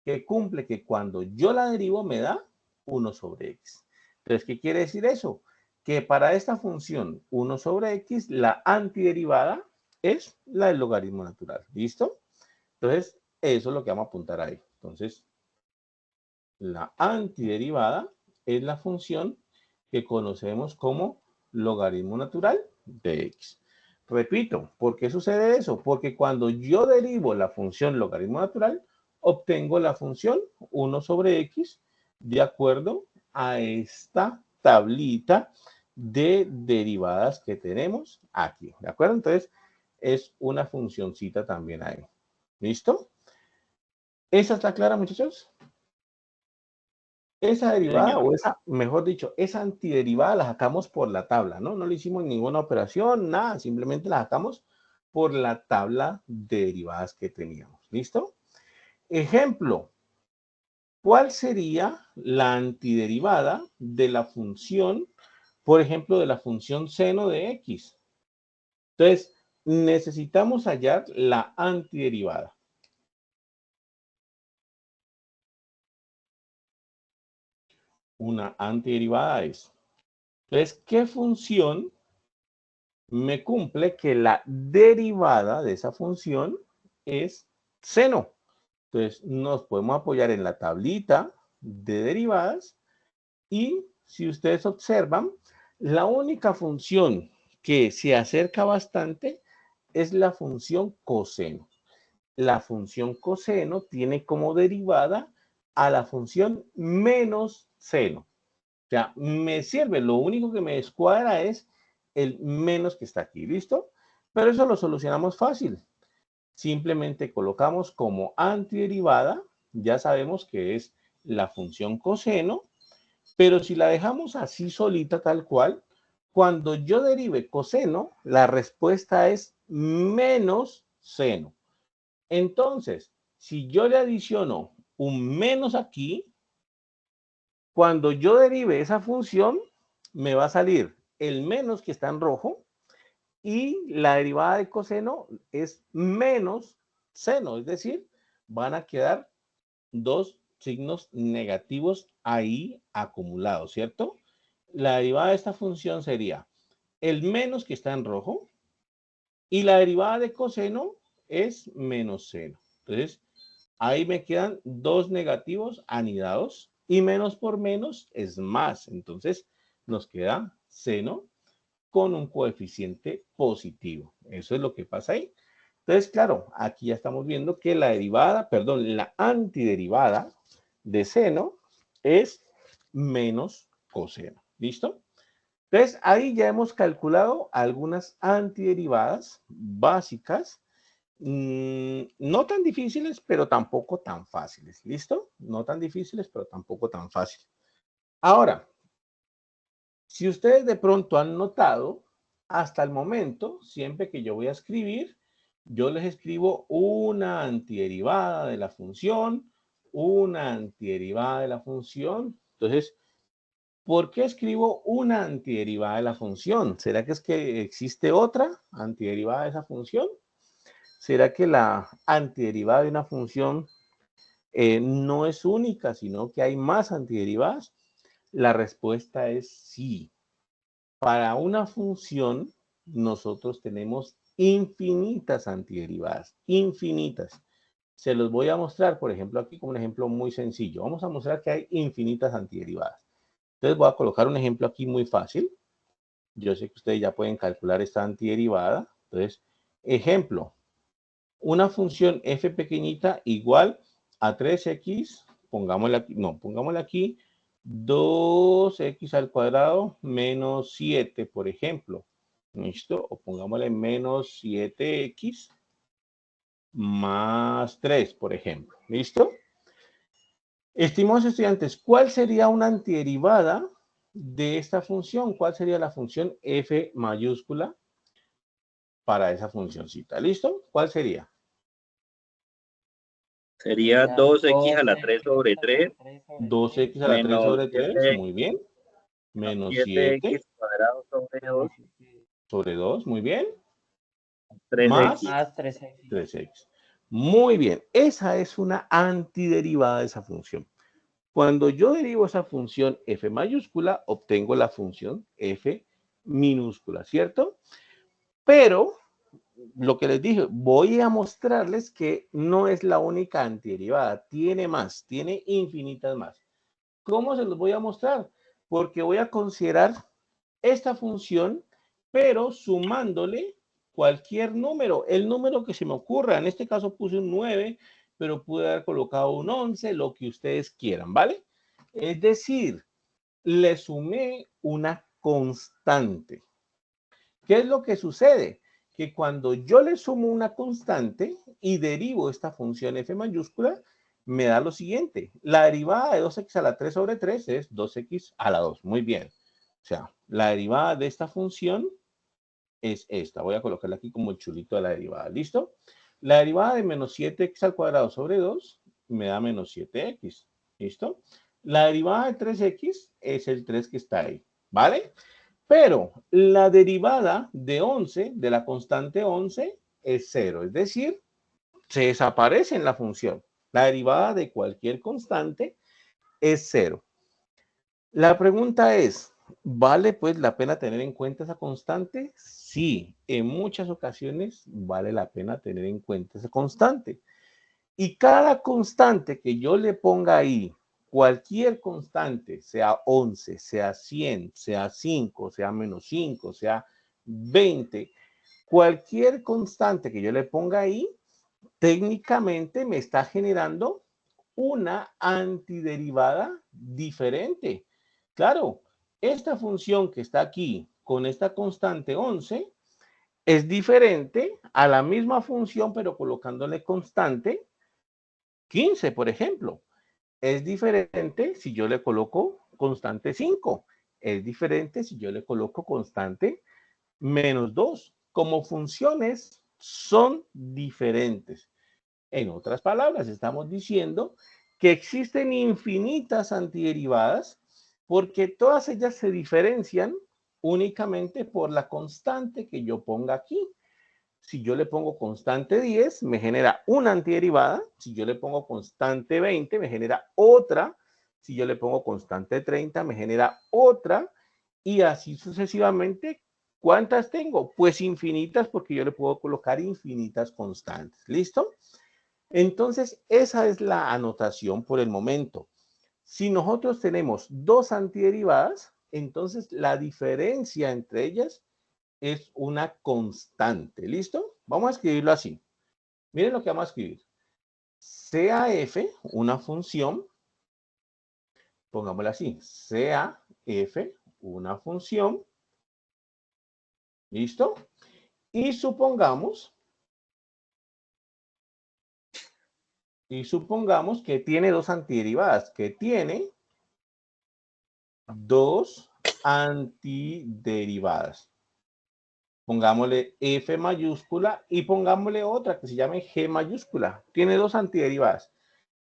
que cumple que cuando yo la derivo me da 1 sobre x. Entonces, ¿qué quiere decir eso? Que para esta función 1 sobre x, la antiderivada es la del logaritmo natural. ¿Listo? Entonces, eso es lo que vamos a apuntar ahí. Entonces, la antiderivada es la función que conocemos como logaritmo natural de x. Repito, ¿por qué sucede eso? Porque cuando yo derivo la función logaritmo natural, obtengo la función 1 sobre x de acuerdo a esta tablita de derivadas que tenemos aquí. ¿De acuerdo? Entonces, es una funcioncita también ahí. ¿Listo? ¿Esa está clara, muchachos? Esa derivada, Señor. o esa, mejor dicho, esa antiderivada la sacamos por la tabla, ¿no? No le hicimos ninguna operación, nada, simplemente la sacamos por la tabla de derivadas que teníamos. ¿Listo? Ejemplo, ¿cuál sería la antiderivada de la función, por ejemplo, de la función seno de x? Entonces, necesitamos hallar la antiderivada. Una antiderivada es. Entonces, ¿qué función me cumple que la derivada de esa función es seno? Entonces, nos podemos apoyar en la tablita de derivadas y si ustedes observan, la única función que se acerca bastante es la función coseno. La función coseno tiene como derivada a la función menos seno. O sea, me sirve, lo único que me descuadra es el menos que está aquí, ¿listo? Pero eso lo solucionamos fácil. Simplemente colocamos como antiderivada, ya sabemos que es la función coseno, pero si la dejamos así solita tal cual, cuando yo derive coseno, la respuesta es menos seno. Entonces, si yo le adiciono un menos aquí, cuando yo derive esa función, me va a salir el menos que está en rojo y la derivada de coseno es menos seno, es decir, van a quedar dos signos negativos ahí acumulados, ¿cierto? La derivada de esta función sería el menos que está en rojo y la derivada de coseno es menos seno. Entonces, ahí me quedan dos negativos anidados y menos por menos es más. Entonces, nos queda seno con un coeficiente positivo. Eso es lo que pasa ahí. Entonces, claro, aquí ya estamos viendo que la derivada, perdón, la antiderivada de seno es menos coseno. ¿Listo? Entonces, ahí ya hemos calculado algunas antiderivadas básicas, no tan difíciles, pero tampoco tan fáciles. ¿Listo? No tan difíciles, pero tampoco tan fáciles. Ahora, si ustedes de pronto han notado, hasta el momento, siempre que yo voy a escribir, yo les escribo una antiderivada de la función, una antiderivada de la función. Entonces, ¿por qué escribo una antiderivada de la función? ¿Será que es que existe otra antiderivada de esa función? ¿Será que la antiderivada de una función no es única, sino que hay más antiderivadas? La respuesta es sí. Para una función, nosotros tenemos infinitas antiderivadas, infinitas. Se los voy a mostrar, por ejemplo, aquí como un ejemplo muy sencillo. Vamos a mostrar que hay infinitas antiderivadas. Entonces voy a colocar un ejemplo aquí muy fácil. Yo sé que ustedes ya pueden calcular esta antiderivada. Entonces, ejemplo, una función f pequeñita igual a 3x, pongámosla aquí, no, pongámosla aquí, 2x al cuadrado menos 7, por ejemplo. ¿Listo? O pongámosle menos 7x más 3, por ejemplo. ¿Listo? Estimados estudiantes, ¿cuál sería una antiderivada de esta función? ¿Cuál sería la función f mayúscula para esa funcioncita? ¿Listo? ¿Cuál sería? Sería 2x a la 3 sobre 3 2x a la 3 menos sobre 3, 7, muy bien. Menos 7 7x cuadrado sobre 2, sobre 2, muy bien. 3x. Más 3x. Muy bien, esa es una antiderivada de esa función. Cuando yo derivo esa función f mayúscula, obtengo la función f minúscula, ¿cierto? Pero, lo que les dije, voy a mostrarles que no es la única antiderivada, tiene más, tiene infinitas más. ¿Cómo se los voy a mostrar? Porque voy a considerar esta función, pero sumándole cualquier número, el número que se me ocurra. En este caso puse un 9, pero pude haber colocado un 11, lo que ustedes quieran, ¿vale? Es decir, le sumé una constante. ¿Qué es lo que sucede? Que cuando yo le sumo una constante y derivo esta función f mayúscula, me da lo siguiente. La derivada de 2x a la 3 sobre 3 es 2x a la 2. Muy bien. O sea, la derivada de esta función es esta. Voy a colocarla aquí como el chulito de la derivada. ¿Listo? La derivada de menos 7x al cuadrado sobre 2 me da menos 7x. ¿Listo? La derivada de 3x es el 3 que está ahí. ¿Vale? Pero la derivada de 11, de la constante 11, es 0. Es decir, se desaparece en la función. La derivada de cualquier constante es 0. La pregunta es, ¿vale pues la pena tener en cuenta esa constante? Sí, en muchas ocasiones vale la pena tener en cuenta esa constante. Y cada constante que yo le ponga ahí, cualquier constante, sea 11, sea 100, sea 5, sea menos 5, sea 20, cualquier constante que yo le ponga ahí, técnicamente me está generando una antiderivada diferente. Claro, esta función que está aquí con esta constante 11 es diferente a la misma función, pero colocándole constante 15, por ejemplo. Es diferente si yo le coloco constante 5. Es diferente si yo le coloco constante menos 2. Como funciones son diferentes. En otras palabras, estamos diciendo que existen infinitas antiderivadas porque todas ellas se diferencian únicamente por la constante que yo ponga aquí. Si yo le pongo constante 10, me genera una antiderivada. Si yo le pongo constante 20, me genera otra. Si yo le pongo constante 30, me genera otra. Y así sucesivamente. ¿Cuántas tengo? Pues infinitas, porque yo le puedo colocar infinitas constantes. ¿Listo? Entonces, esa es la anotación por el momento. Si nosotros tenemos dos antiderivadas, entonces la diferencia entre ellas es una constante. ¿Listo? Vamos a escribirlo así. Miren lo que vamos a escribir. Sea f una función, pongámosla así, sea f una función, ¿listo? Y supongamos que tiene dos antiderivadas, que tiene dos antiderivadas. Pongámosle F mayúscula y pongámosle otra que se llame G mayúscula. Tiene dos antiderivadas.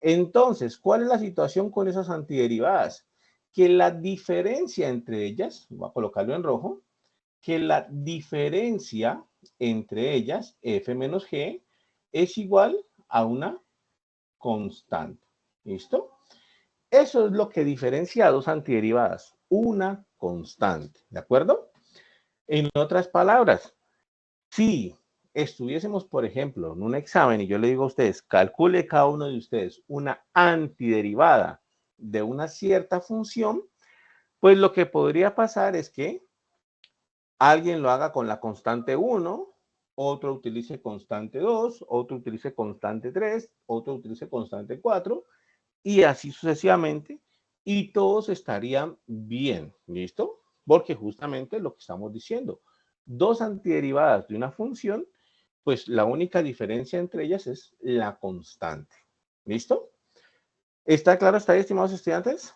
Entonces, ¿cuál es la situación con esas antiderivadas? Que la diferencia entre ellas, voy a colocarlo en rojo, que la diferencia entre ellas, F menos G, es igual a una constante. ¿Listo? Eso es lo que diferencia a dos antiderivadas, una constante. ¿De acuerdo? En otras palabras, si estuviésemos, por ejemplo, en un examen y yo le digo a ustedes, calcule cada uno de ustedes una antiderivada de una cierta función, pues lo que podría pasar es que alguien lo haga con la constante 1, otro utilice constante 2, otro utilice constante 3, otro utilice constante 4 y así sucesivamente y todos estarían bien, ¿listo? Porque justamente lo que estamos diciendo, dos antiderivadas de una función pues la única diferencia entre ellas es la constante. ¿Listo? ¿Está claro hasta ahí, estimados estudiantes?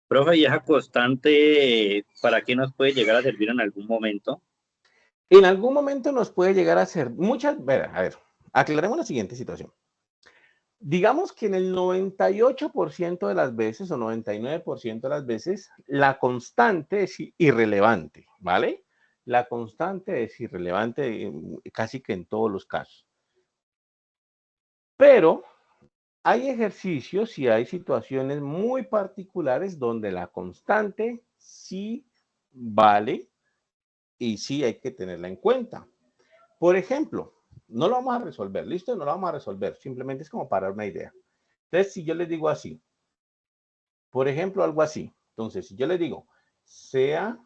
Profe, ¿y esa constante para qué nos puede llegar a servir en algún momento? En algún momento nos puede llegar a ser muchas, a ver, aclaremos la siguiente situación. Digamos que en el 98% de las veces o 99% de las veces la constante es irrelevante, ¿vale? La constante es irrelevante casi que en todos los casos. Pero hay ejercicios y hay situaciones muy particulares donde la constante sí vale y sí hay que tenerla en cuenta. Por ejemplo, no lo vamos a resolver, ¿listo? No lo vamos a resolver, simplemente es como para dar una idea. Entonces, si yo les digo así, por ejemplo, algo así. Entonces, si yo les digo, sea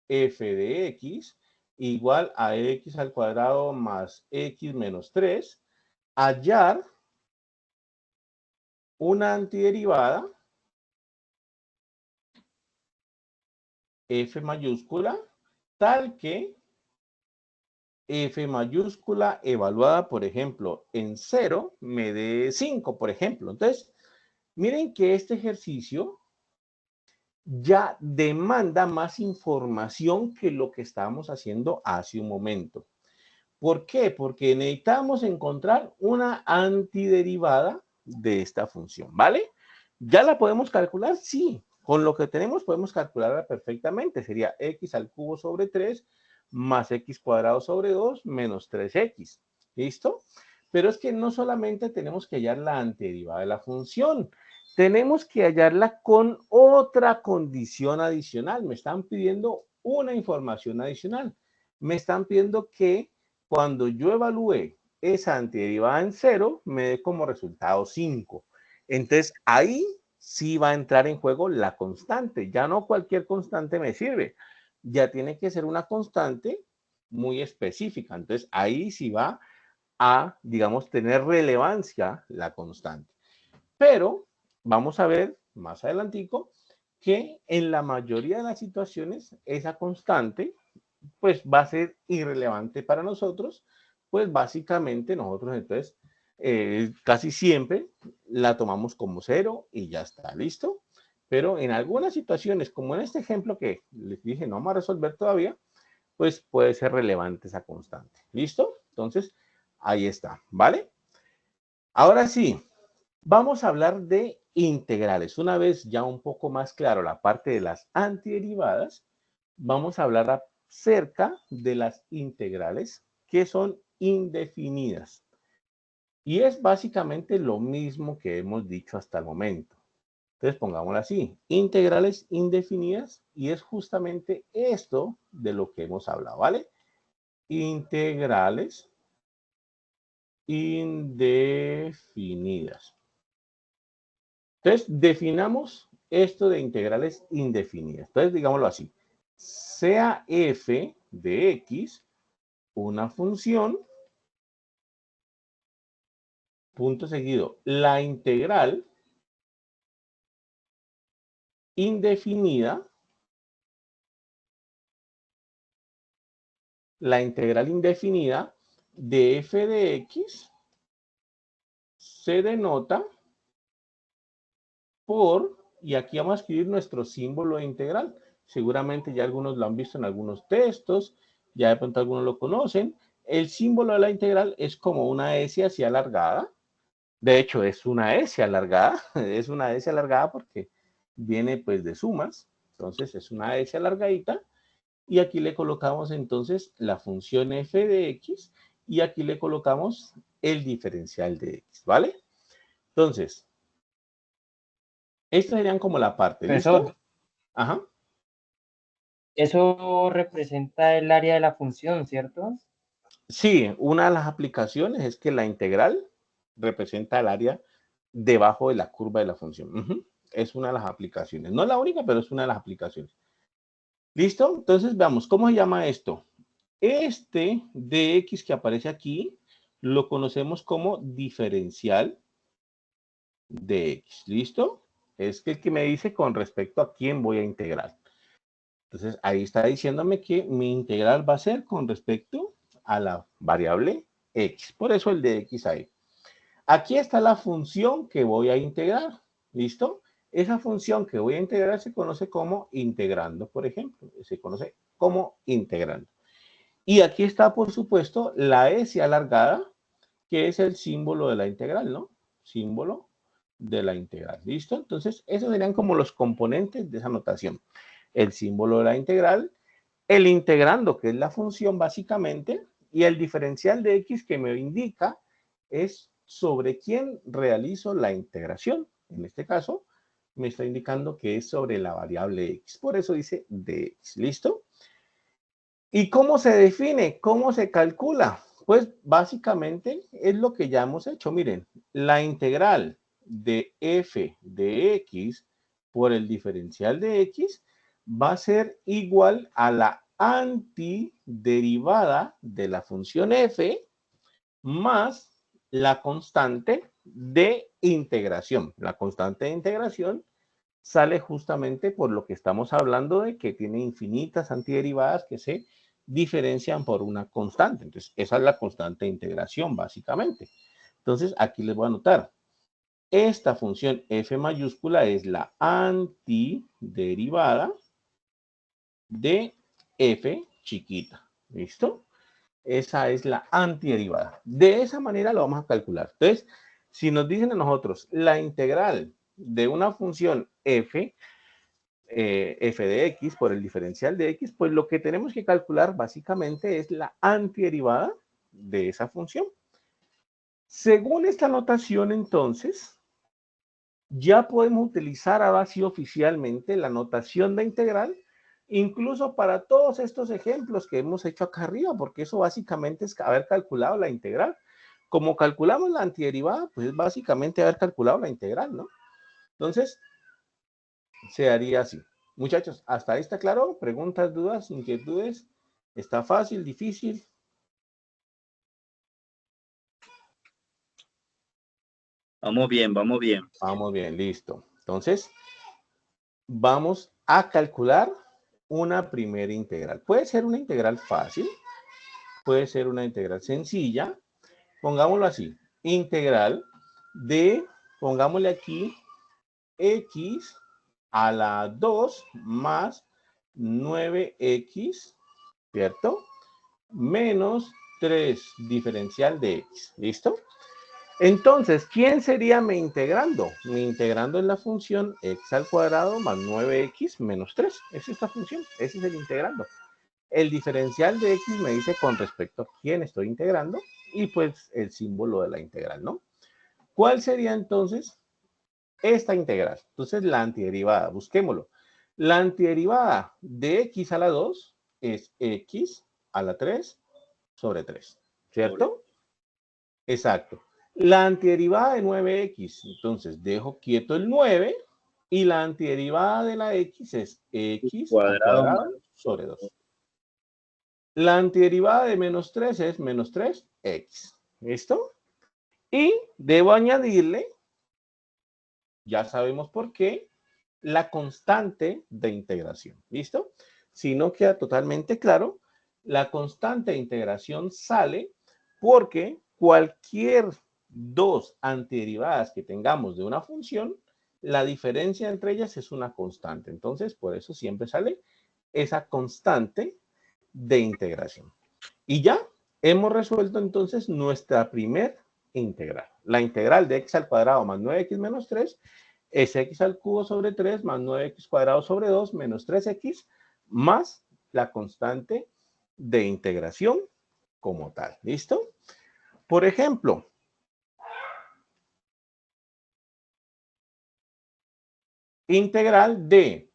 f de x igual a x al cuadrado más x menos 3, hallar una antiderivada f mayúscula tal que f mayúscula evaluada, por ejemplo, en 0 me dé 5, por ejemplo. Entonces, miren que este ejercicio ya demanda más información que lo que estábamos haciendo hace un momento. ¿Por qué? Porque necesitamos encontrar una antiderivada de esta función, ¿vale? ¿Ya la podemos calcular? Sí. Con lo que tenemos podemos calcularla perfectamente. Sería x al cubo sobre 3 más x cuadrado sobre 2 menos 3x. ¿Listo? Pero es que no solamente tenemos que hallar la antiderivada de la función, tenemos que hallarla con otra condición adicional. Me están pidiendo una información adicional. Me están pidiendo que cuando yo evalúe esa antiderivada en 0, me dé como resultado 5. Entonces, ahí sí va a entrar en juego la constante. Ya no cualquier constante me sirve. Ya tiene que ser una constante muy específica. Entonces, ahí sí va a, digamos, tener relevancia la constante. Pero vamos a ver más adelantico que en la mayoría de las situaciones esa constante pues va a ser irrelevante para nosotros, pues básicamente nosotros entonces casi siempre la tomamos como 0 y ya está, ¿listo? Pero en algunas situaciones, como en este ejemplo que les dije no vamos a resolver todavía, pues puede ser relevante esa constante, ¿listo? Entonces, ahí está, ¿vale? Ahora sí, vamos a hablar de integrales. Una vez ya un poco más claro la parte de las antiderivadas, vamos a hablar acerca de las integrales que son indefinidas. Y es básicamente lo mismo que hemos dicho hasta el momento. Entonces pongámoslo así, integrales indefinidas y es justamente esto de lo que hemos hablado, ¿vale? Integrales indefinidas. Entonces, definamos esto de integrales indefinidas. Entonces, digámoslo así. Sea f de x una función, punto seguido, la integral indefinida, de f de x se denota por, y aquí vamos a escribir nuestro símbolo de integral. Seguramente ya algunos lo han visto en algunos textos, ya de pronto algunos lo conocen. El símbolo de la integral es como una S así alargada. De hecho, es una S alargada, es una S alargada porque viene pues de sumas. Entonces es una S alargadita. Y aquí le colocamos entonces la función f de x y aquí le colocamos el diferencial de x, ¿vale? Entonces, estas serían como la parte, ¿listo? Profesor, Ajá. eso representa el área de la función, ¿cierto? Sí, una de las aplicaciones es que la integral representa el área debajo de la curva de la función. Ujú. Es una de las aplicaciones. No es la única, pero es una de las aplicaciones. ¿Listo? Entonces, veamos, ¿cómo se llama esto? Este dx que aparece aquí lo conocemos como diferencial de x. ¿Listo? Es el que me dice con respecto a quién voy a integrar. Entonces, ahí está diciéndome que mi integral va a ser con respecto a la variable x. Por eso el de x ahí. Aquí está la función que voy a integrar. ¿Listo? Esa función que voy a integrar se conoce como integrando, por ejemplo. Se conoce como integrando. Y aquí está, por supuesto, la S alargada, que es el símbolo de la integral, ¿no? Símbolo de la integral. ¿Listo? Entonces, esos serían como los componentes de esa notación. El símbolo de la integral, el integrando, que es la función básicamente, y el diferencial de x que me indica es sobre quién realizo la integración. En este caso, me está indicando que es sobre la variable x. Por eso dice dx. ¿Listo? ¿Y cómo se define? ¿Cómo se calcula? Pues básicamente es lo que ya hemos hecho. Miren, la integral de f de x por el diferencial de x va a ser igual a la antiderivada de la función f más la constante de integración. La constante de integración sale justamente por lo que estamos hablando de que tiene infinitas antiderivadas que se diferencian por una constante. Entonces, esa es la constante de integración, básicamente. Entonces, aquí les voy a anotar. Esta función f mayúscula es la antiderivada de f chiquita. ¿Listo? Esa es la antiderivada. De esa manera lo vamos a calcular. Entonces, si nos dicen a nosotros la integral de una función f, f de x por el diferencial de x, pues lo que tenemos que calcular básicamente es la antiderivada de esa función. Según esta notación, entonces, ya podemos utilizar ahora sí oficialmente la notación de integral, incluso para todos estos ejemplos que hemos hecho acá arriba, porque eso básicamente es haber calculado la integral. Como calculamos la antiderivada, pues es básicamente haber calculado la integral, ¿no? Entonces, se haría así. Muchachos, ¿hasta ahí está claro? ¿Preguntas, dudas, inquietudes? ¿Está fácil, difícil? Vamos bien, vamos bien. Vamos bien, listo. Entonces, vamos a calcular una primera integral. Puede ser una integral fácil, puede ser una integral sencilla. Pongámoslo así, integral de, pongámosle aquí, x a la 2 más 9x, ¿cierto? Menos 3 diferencial de x, ¿listo? Entonces, ¿quién sería mi integrando? Mi integrando es la función x al cuadrado más 9x menos 3. Es esta función, ese es el integrando. El diferencial de x me dice con respecto a quién estoy integrando y pues el símbolo de la integral, ¿no? ¿Cuál sería entonces esta integral? Entonces, la antiderivada, busquémoslo. La antiderivada de x a la 2 es x a la 3 sobre 3, ¿cierto? Exacto. La antiderivada de 9x, entonces dejo quieto el 9 y la antiderivada de la x es x al cuadrado sobre 2. La antiderivada de menos 3 es menos 3x. ¿Listo? Y debo añadirle, ya sabemos por qué, la constante de integración. ¿Listo? Si no queda totalmente claro, la constante de integración sale porque cualquier dos antiderivadas que tengamos de una función, la diferencia entre ellas es una constante. Entonces, por eso siempre sale esa constante de integración. Y ya hemos resuelto entonces nuestra primer integral. La integral de x al cuadrado más 9x menos 3 es x al cubo sobre 3 más 9x cuadrado sobre 2 menos 3x más la constante de integración como tal. ¿Listo? Por ejemplo, integral de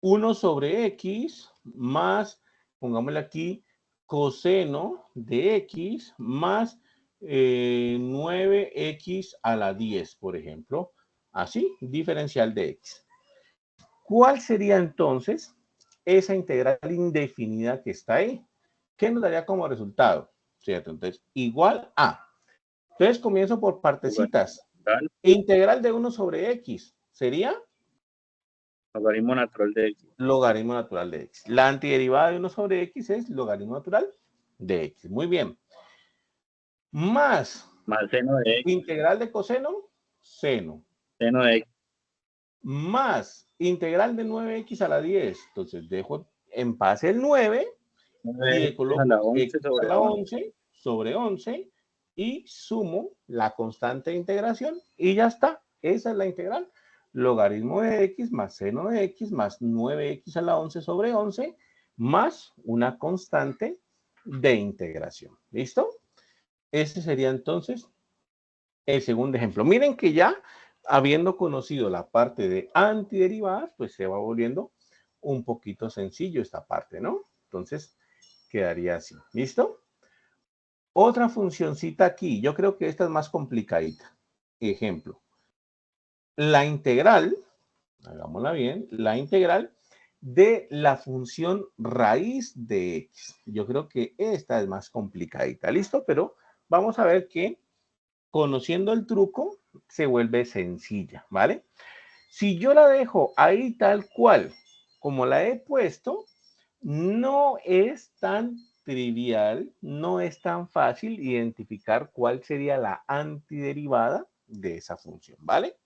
1 sobre x más, pongámosle aquí, coseno de x más 9x a la 10, por ejemplo. Así, diferencial de x. ¿Cuál sería entonces esa integral indefinida que está ahí? ¿Qué nos daría como resultado? ¿Cierto? Entonces, igual a. Entonces, comienzo por partecitas. Integral de 1 sobre x sería Logaritmo natural de x. logaritmo natural de x. La antiderivada de 1 sobre x es logaritmo natural de x. Muy bien. Más seno de x. Integral de coseno, seno. Seno de x. Más integral de 9x a la 10. Entonces dejo en paz el 9 y coloco a la 11 x sobre a la 11. 11 sobre 11 y sumo la constante de integración y ya está. Esa es la integral. Logaritmo de x más seno de x más 9x a la 11 sobre 11 más una constante de integración. ¿Listo? Ese sería entonces el segundo ejemplo. Miren que ya habiendo conocido la parte de antiderivadas, pues se va volviendo un poquito sencillo esta parte, ¿no? Entonces quedaría así. ¿Listo? Otra funcioncita aquí. Yo creo que esta es más complicadita. Ejemplo. La integral, hagámosla bien, la integral de la función raíz de x. Yo creo que esta es más complicadita. ¿Listo? Pero vamos a ver que conociendo el truco se vuelve sencilla, ¿vale? Si yo la dejo ahí tal cual como la he puesto, no es tan trivial, no es tan fácil identificar cuál sería la antiderivada de esa función, ¿vale?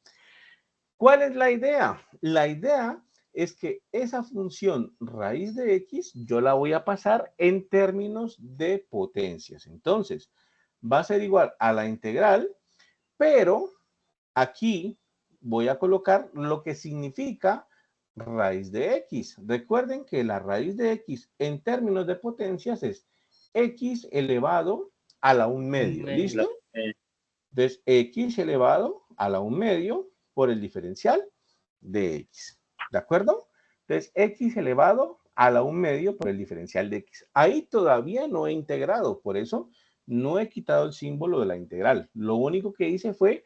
¿Cuál es la idea? La idea es que esa función raíz de x yo la voy a pasar en términos de potencias. Entonces, va a ser igual a la integral, pero aquí voy a colocar lo que significa raíz de x. Recuerden que la raíz de x en términos de potencias es x elevado a la 1/2. ¿Listo? Entonces, x elevado a la 1/2 por el diferencial de x. ¿De acuerdo? Entonces, x elevado a la 1/2 por el diferencial de x. Ahí todavía no he integrado, por eso no he quitado el símbolo de la integral. Lo único que hice fue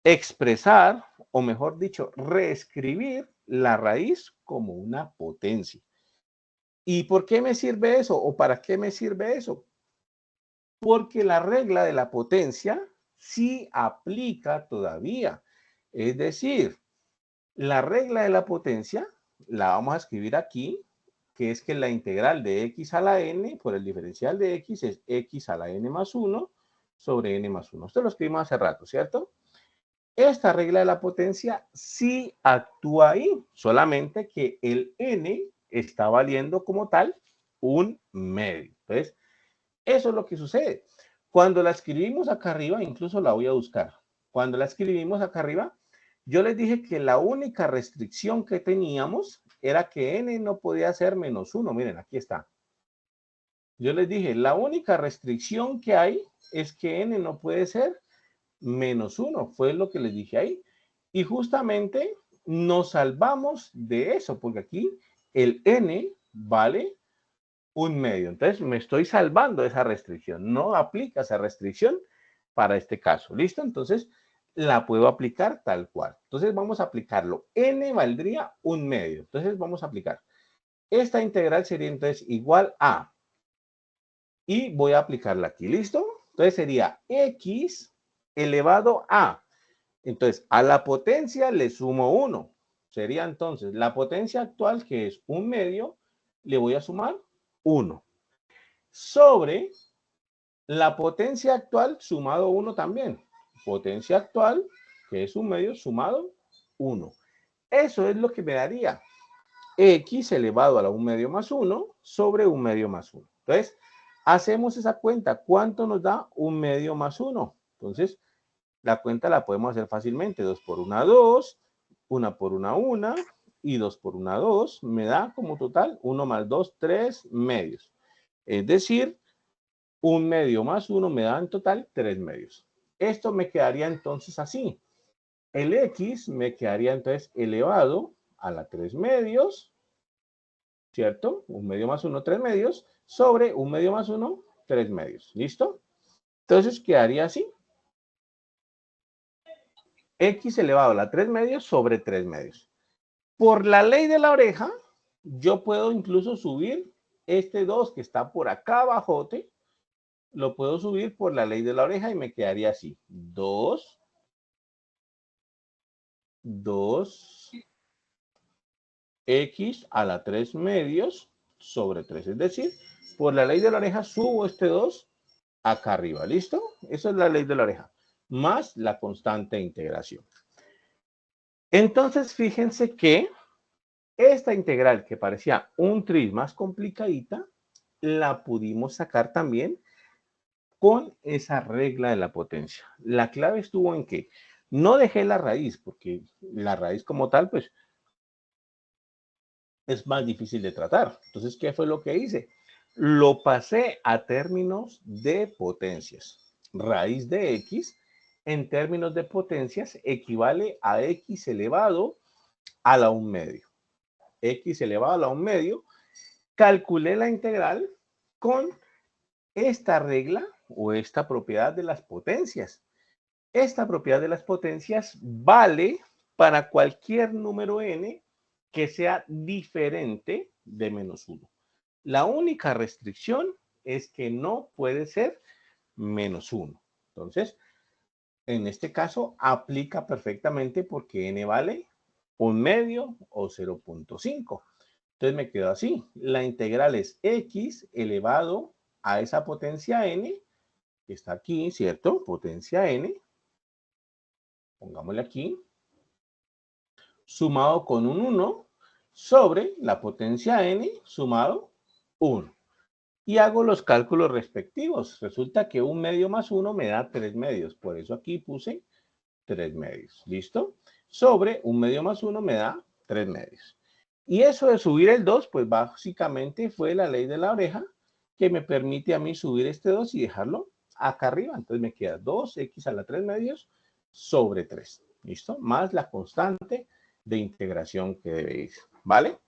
expresar, o mejor dicho, reescribir la raíz como una potencia. ¿Y por qué me sirve eso? ¿O para qué me sirve eso? Porque la regla de la potencia sí aplica todavía. Es decir, la regla de la potencia la vamos a escribir aquí, que es que la integral de x a la n por el diferencial de x es x a la n más 1 sobre n más 1. Esto lo escribimos hace rato, ¿cierto? Esta regla de la potencia sí actúa ahí, solamente que el n está valiendo como tal 1/2. Entonces, eso es lo que sucede. Cuando la escribimos acá arriba, incluso la voy a buscar. Cuando la escribimos acá arriba, yo les dije que la única restricción que teníamos era que n no podía ser menos 1. Miren, aquí está. Yo les dije, la única restricción que hay es que n no puede ser menos 1, fue lo que les dije ahí. Y justamente nos salvamos de eso, porque aquí el n vale 1/2. Entonces me estoy salvando de esa restricción. No aplica esa restricción para este caso. ¿Listo? Entonces la puedo aplicar tal cual. Entonces vamos a aplicarlo. N valdría 1/2. Entonces vamos a aplicar. Esta integral sería entonces igual a. Y voy a aplicarla aquí. ¿Listo? Entonces sería x elevado a. Entonces, a la potencia le sumo 1. Sería entonces la potencia actual, que es 1/2, le voy a sumar 1. Sobre la potencia actual sumado 1 también. Potencia actual, que es 1/2, sumado 1. Eso es lo que me daría x elevado a la 1/2 más 1 sobre 1/2 más 1. Entonces, hacemos esa cuenta. ¿Cuánto nos da 1/2 más 1? Entonces, la cuenta la podemos hacer fácilmente. 2 por 1, 2. 1 por 1, 1. Y 2 por 1, 2. Me da como total 1 más 2, 3 medios. Es decir, 1/2 más 1 me da en total 3 medios. Esto me quedaría entonces así. El x me quedaría entonces elevado a la 3 medios, ¿cierto? 1/2 más 1, 3 medios, sobre 1/2 más 1, 3 medios. ¿Listo? Entonces quedaría así. X elevado a la 3 medios sobre 3 medios. Por la ley de la oreja, yo puedo incluso subir este 2 que está por acá abajote, lo puedo subir por la ley de la oreja y me quedaría así. 2 x a la 3 medios sobre 3. Es decir, por la ley de la oreja, subo este 2 acá arriba. ¿Listo? Esa es la ley de la oreja. Más la constante de integración. Entonces, fíjense que esta integral que parecía un tris más complicadita, la pudimos sacar también con esa regla de la potencia. La clave estuvo en que no dejé la raíz, porque la raíz como tal, pues, es más difícil de tratar. Entonces, ¿qué fue lo que hice? Lo pasé a términos de potencias. Raíz de x en términos de potencias equivale a x elevado a la 1/2. X elevado a la 1/2. Calculé la integral con esta regla o esta propiedad de las potencias. Esta propiedad de las potencias vale para cualquier número n que sea diferente de -1. La única restricción es que no puede ser -1. Entonces, en este caso, aplica perfectamente porque n vale 1/2 o 0.5. Entonces me quedó así. La integral es x elevado a esa potencia n, que está aquí, ¿cierto? Potencia n. Pongámosle aquí. Sumado con un 1 sobre la potencia n sumado 1. Y hago los cálculos respectivos. Resulta que 1/2 más 1 me da 3/2. Por eso aquí puse 3/2. ¿Listo? Sobre 1/2 más 1 me da 3/2. Y eso de subir el 2, pues básicamente fue la ley de la oreja que me permite a mí subir este 2 y dejarlo acá arriba. Entonces me queda 2x a la 3/2 sobre 3. ¿Listo? Más la constante de integración que debe ir. ¿Vale?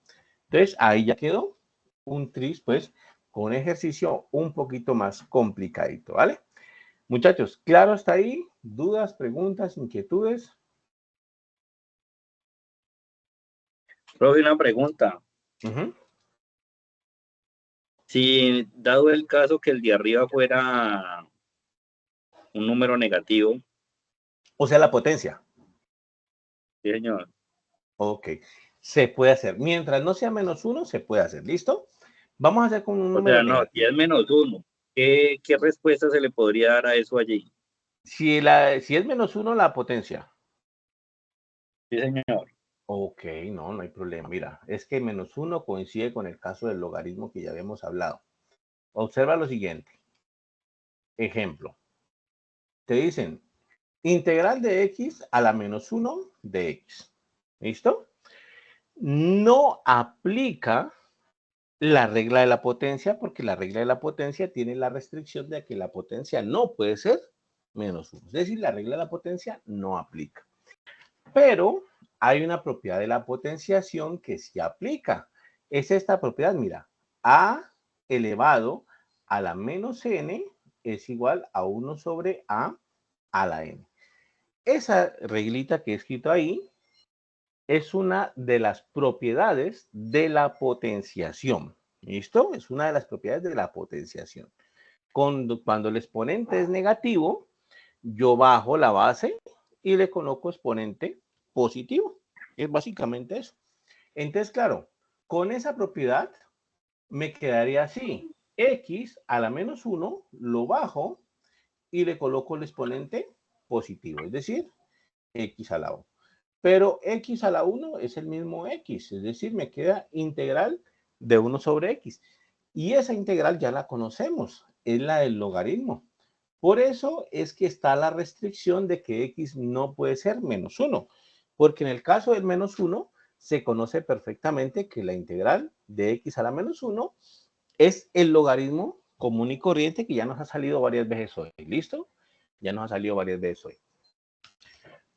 Entonces ahí ya quedó un tris, pues, con un ejercicio un poquito más complicadito. ¿Vale? Muchachos, ¿claro hasta ahí? ¿Dudas, preguntas, inquietudes? Profe, una pregunta. Si dado el caso que el de arriba fuera un número negativo. O sea, la potencia. Sí, señor. Ok. Se puede hacer. Mientras no sea -1, se puede hacer. ¿Listo? Vamos a hacer con un O número sea, no, si negativo. es -1, ¿qué respuesta se le podría dar a eso allí? Si es -1, la potencia. Sí, señor. Ok, no hay problema. Mira, es que -1 coincide con el caso del logaritmo que ya habíamos hablado. Observa lo siguiente. Ejemplo. Te dicen, integral de x a la -1 de x. ¿Listo? No aplica la regla de la potencia, porque la regla de la potencia tiene la restricción de que la potencia no puede ser -1. Es decir, la regla de la potencia no aplica. Pero hay una propiedad de la potenciación que sí aplica. Es esta propiedad, mira, a elevado a la -n es igual a 1 sobre a la n. Esa reglita que he escrito ahí es una de las propiedades de la potenciación. ¿Listo? Es una de las propiedades de la potenciación. Cuando el exponente es negativo, yo bajo la base y le coloco exponente positivo. Es básicamente eso. Entonces, claro, con esa propiedad me quedaría así. X a la -1 lo bajo y le coloco el exponente positivo, es decir, X a la 1. Pero X a la 1 es el mismo X, es decir, me queda integral de 1 sobre X. Y esa integral ya la conocemos, es la del logaritmo. Por eso es que está la restricción de que X no puede ser -1, porque en el caso del -1 se conoce perfectamente que la integral de X a la -1 es el logaritmo común y corriente que ya nos ha salido varias veces hoy. ¿Listo? Ya nos ha salido varias veces hoy.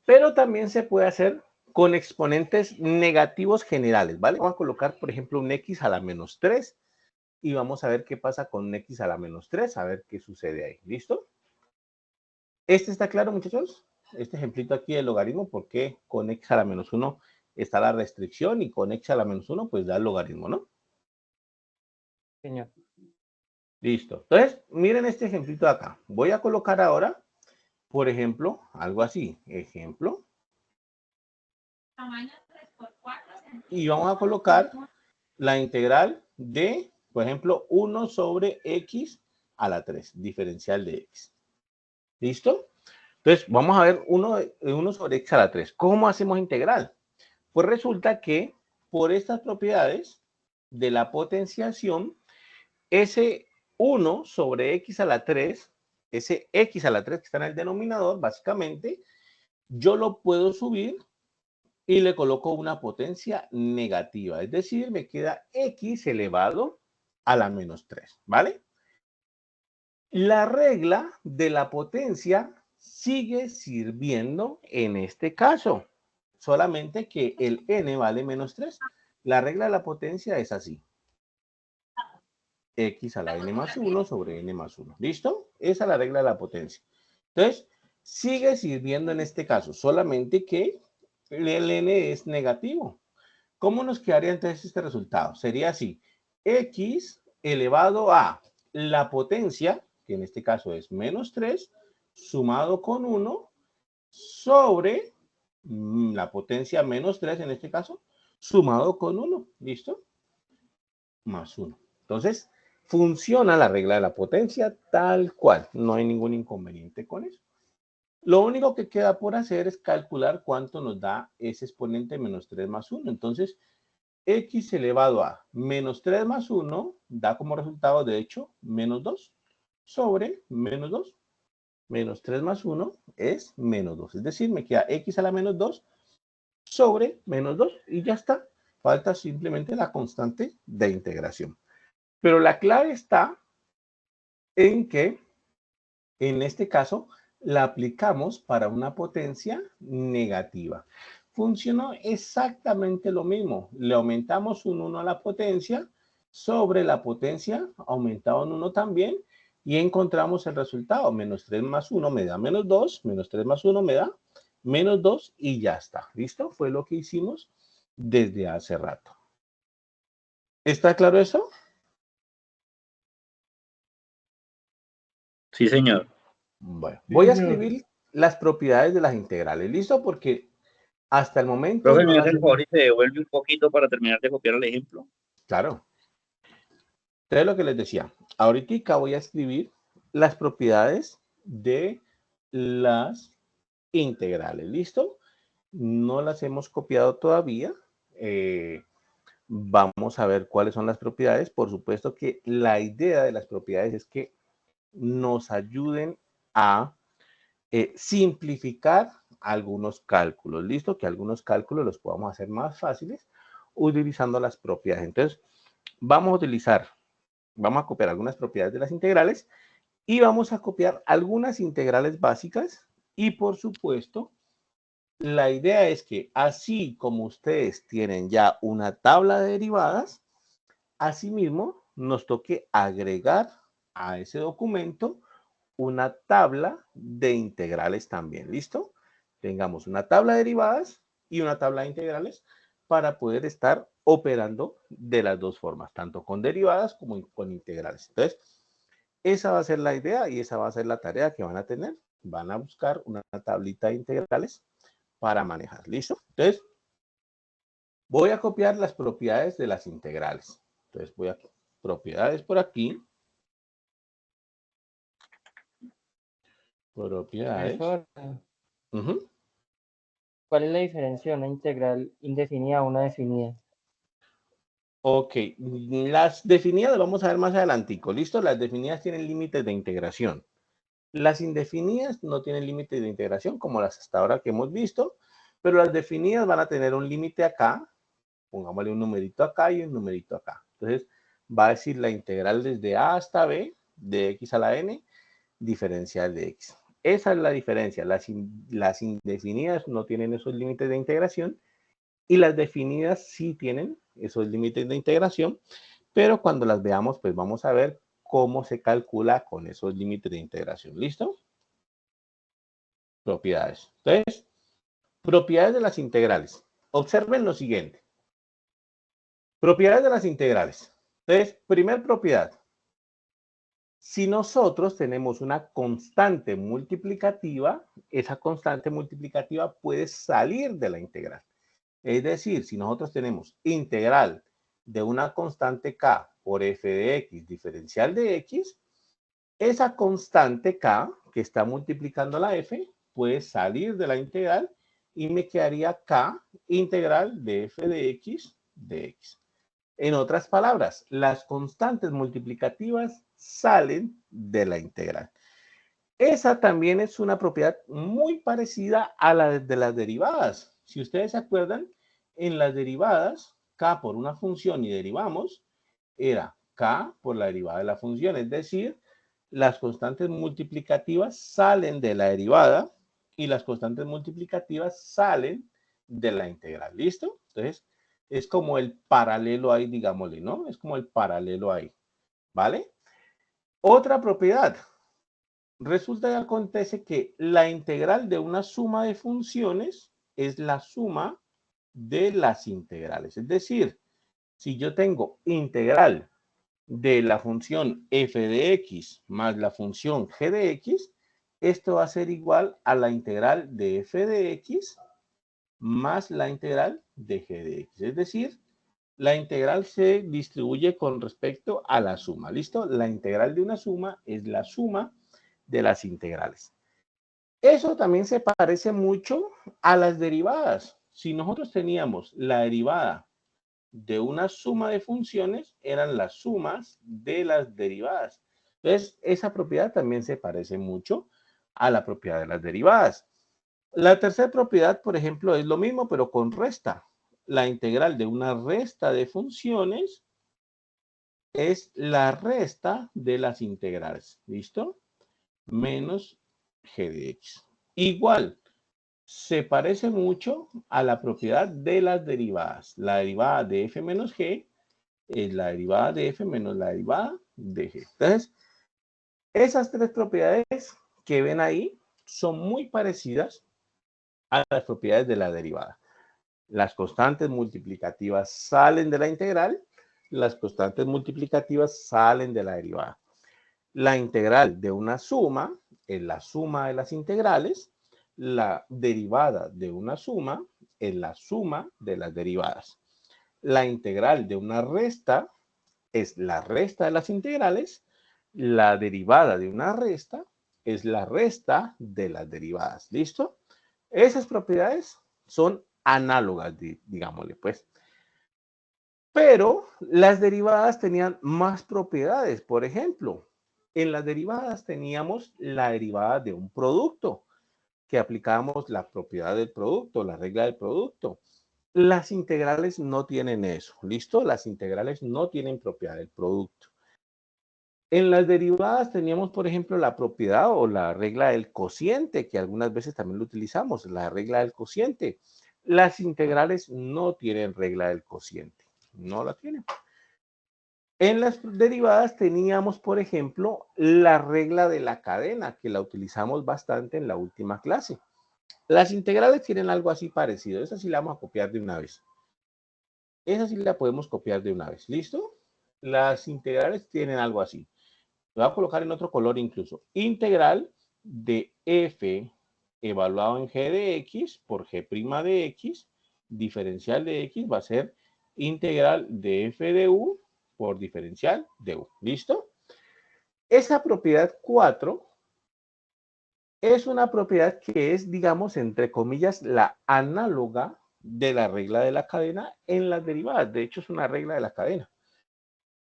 Pero también se puede hacer con exponentes negativos generales, ¿vale? Vamos a colocar, por ejemplo, un x a la -3 y vamos a ver qué pasa con un x a la -3, a ver qué sucede ahí. ¿Listo? ¿Este está claro, muchachos? Este ejemplito aquí del logaritmo, porque con x a la -1 está la restricción y con x a la -1 pues da el logaritmo, ¿no? Señor. Listo. Entonces, miren este ejemplito de acá. Voy a colocar ahora, por ejemplo, algo así. Ejemplo. Y vamos a colocar la integral de Por ejemplo, 1 sobre x a la 3, diferencial de x. ¿Listo? Entonces, vamos a ver 1 sobre x a la 3. ¿Cómo hacemos integral? Pues resulta que por estas propiedades de la potenciación, ese 1 sobre x a la 3, ese x a la 3 que está en el denominador, básicamente, yo lo puedo subir y le coloco una potencia negativa. Es decir, me queda x elevado a la menos 3, ¿vale? La regla de la potencia sigue sirviendo en este caso, solamente que el n vale menos 3. La regla de la potencia es así. X a la n más 1 sobre n más 1. ¿Listo? Esa es la regla de la potencia. Entonces, sigue sirviendo en este caso, solamente que el n es negativo. ¿Cómo nos quedaría entonces este resultado? Sería así. X elevado a la potencia, que en este caso es menos 3, sumado con 1, sobre la potencia menos 3 en este caso, sumado con 1. ¿Listo? Más 1. Entonces, funciona la regla de la potencia tal cual. No hay ningún inconveniente con eso. Lo único que queda por hacer es calcular cuánto nos da ese exponente menos 3 más 1. Entonces, x elevado a menos 3 más 1 da como resultado, de hecho, menos 2 sobre menos 2. Menos 3 más 1 es menos 2. Es decir, me queda x a la menos 2 sobre menos 2 y ya está. Falta simplemente la constante de integración. Pero la clave está en que, en este caso, la aplicamos para una potencia negativa. Funcionó exactamente lo mismo. Le aumentamos un 1 a la potencia sobre la potencia aumentado en 1 también y encontramos el resultado. Menos 3 más 1 me da menos 2, menos 3 más 1 me da menos 2 y ya está. ¿Listo? Fue lo que hicimos desde hace rato. ¿Está claro eso? Sí, señor. Bueno, voy a escribir las propiedades de las integrales. ¿Listo? Porque hasta el momento Profe, no me las hace el hemos... favor y se devuelve un poquito para terminar de copiar el ejemplo. Claro. Entonces, lo que les decía, ahorita voy a escribir las propiedades de las integrales. ¿Listo? No las hemos copiado todavía. Vamos a ver cuáles son las propiedades. Por supuesto que la idea de las propiedades es que nos ayuden a simplificar algunos cálculos. ¿Listo? Que algunos cálculos los podamos hacer más fáciles utilizando las propiedades. Entonces, vamos a copiar algunas propiedades de las integrales y vamos a copiar algunas integrales básicas y, por supuesto, la idea es que así como ustedes tienen ya una tabla de derivadas, asimismo nos toque agregar a ese documento una tabla de integrales también. ¿Listo? Tengamos una tabla de derivadas y una tabla de integrales para poder estar operando de las dos formas, tanto con derivadas como con integrales. Entonces, esa va a ser la idea y esa va a ser la tarea que van a tener. Van a buscar una tablita de integrales para manejar. ¿Listo? Entonces, voy a copiar las propiedades de las integrales. Entonces, voy a propiedades por aquí. Propiedades. ¿Cuál es la diferencia de una integral indefinida a una definida? Ok, las definidas vamos a ver más adelantico, ¿listo? Las definidas tienen límites de integración. Las indefinidas no tienen límites de integración, como las hasta ahora que hemos visto, pero las definidas van a tener un límite acá, pongámosle un numerito acá y un numerito acá. Entonces, va a decir la integral desde a hasta b de x a la n, diferencial de x. Esa es la diferencia. Las indefinidas no tienen esos límites de integración y las definidas sí tienen esos límites de integración, pero cuando las veamos, pues vamos a ver cómo se calcula con esos límites de integración. ¿Listo? Propiedades. Entonces, propiedades de las integrales. Observen lo siguiente. Propiedades de las integrales. Entonces, primer propiedad. Si nosotros tenemos una constante multiplicativa, esa constante multiplicativa puede salir de la integral. Es decir, si nosotros tenemos integral de una constante k por f de x diferencial de x, esa constante k que está multiplicando la f puede salir de la integral y me quedaría k integral de f de x. En otras palabras, las constantes multiplicativas salen de la integral. Esa también es una propiedad muy parecida a la de las derivadas. Si ustedes se acuerdan, en las derivadas, k por una función y derivamos, era k por la derivada de la función. Es decir, las constantes multiplicativas salen de la derivada y las constantes multiplicativas salen de la integral. ¿Listo? Entonces, es como el paralelo ahí, digámosle, ¿no? Es como el paralelo ahí. ¿Vale? Otra propiedad. Resulta y acontece que la integral de una suma de funciones es la suma de las integrales. Es decir, si yo tengo integral de la función f de x más la función g de x, esto va a ser igual a la integral de f de x más la integral de g de x. Es decir, la integral se distribuye con respecto a la suma. ¿Listo? La integral de una suma es la suma de las integrales. Eso también se parece mucho a las derivadas. Si nosotros teníamos la derivada de una suma de funciones, eran las sumas de las derivadas. Entonces, esa propiedad también se parece mucho a la propiedad de las derivadas. La tercera propiedad, por ejemplo, es lo mismo, pero con resta. La integral de una resta de funciones es la resta de las integrales. ¿Listo? Menos g de x. Igual, se parece mucho a la propiedad de las derivadas. La derivada de f menos g es la derivada de f menos la derivada de g. Entonces, esas tres propiedades que ven ahí son muy parecidas a las propiedades de la derivada. Las constantes multiplicativas salen de la integral, las constantes multiplicativas salen de la derivada. La integral de una suma es la suma de las integrales, la derivada de una suma es la suma de las derivadas. La integral de una resta es la resta de las integrales, la derivada de una resta es la resta de las derivadas. ¿Listo? Esas propiedades son análogas, digámosle, pues. Pero las derivadas tenían más propiedades. Por ejemplo, en las derivadas teníamos la derivada de un producto, que aplicábamos la propiedad del producto, la regla del producto. Las integrales no tienen eso, ¿listo? Las integrales no tienen propiedad del producto. En las derivadas teníamos, por ejemplo, la propiedad o la regla del cociente, que algunas veces también lo utilizamos, la regla del cociente. Las integrales no tienen regla del cociente, no la tienen. En las derivadas teníamos, por ejemplo, la regla de la cadena, que la utilizamos bastante en la última clase. Las integrales tienen algo así parecido. Esa sí la vamos a copiar de una vez. Esa sí la podemos copiar de una vez. ¿Listo? Las integrales tienen algo así. Lo voy a colocar en otro color incluso. Integral de f evaluado en g de x por g' de x, diferencial de x va a ser integral de f de u por diferencial de u. ¿Listo? Esa propiedad 4 es una propiedad que es, digamos, entre comillas, la análoga de la regla de la cadena en las derivadas. De hecho, es una regla de la cadena.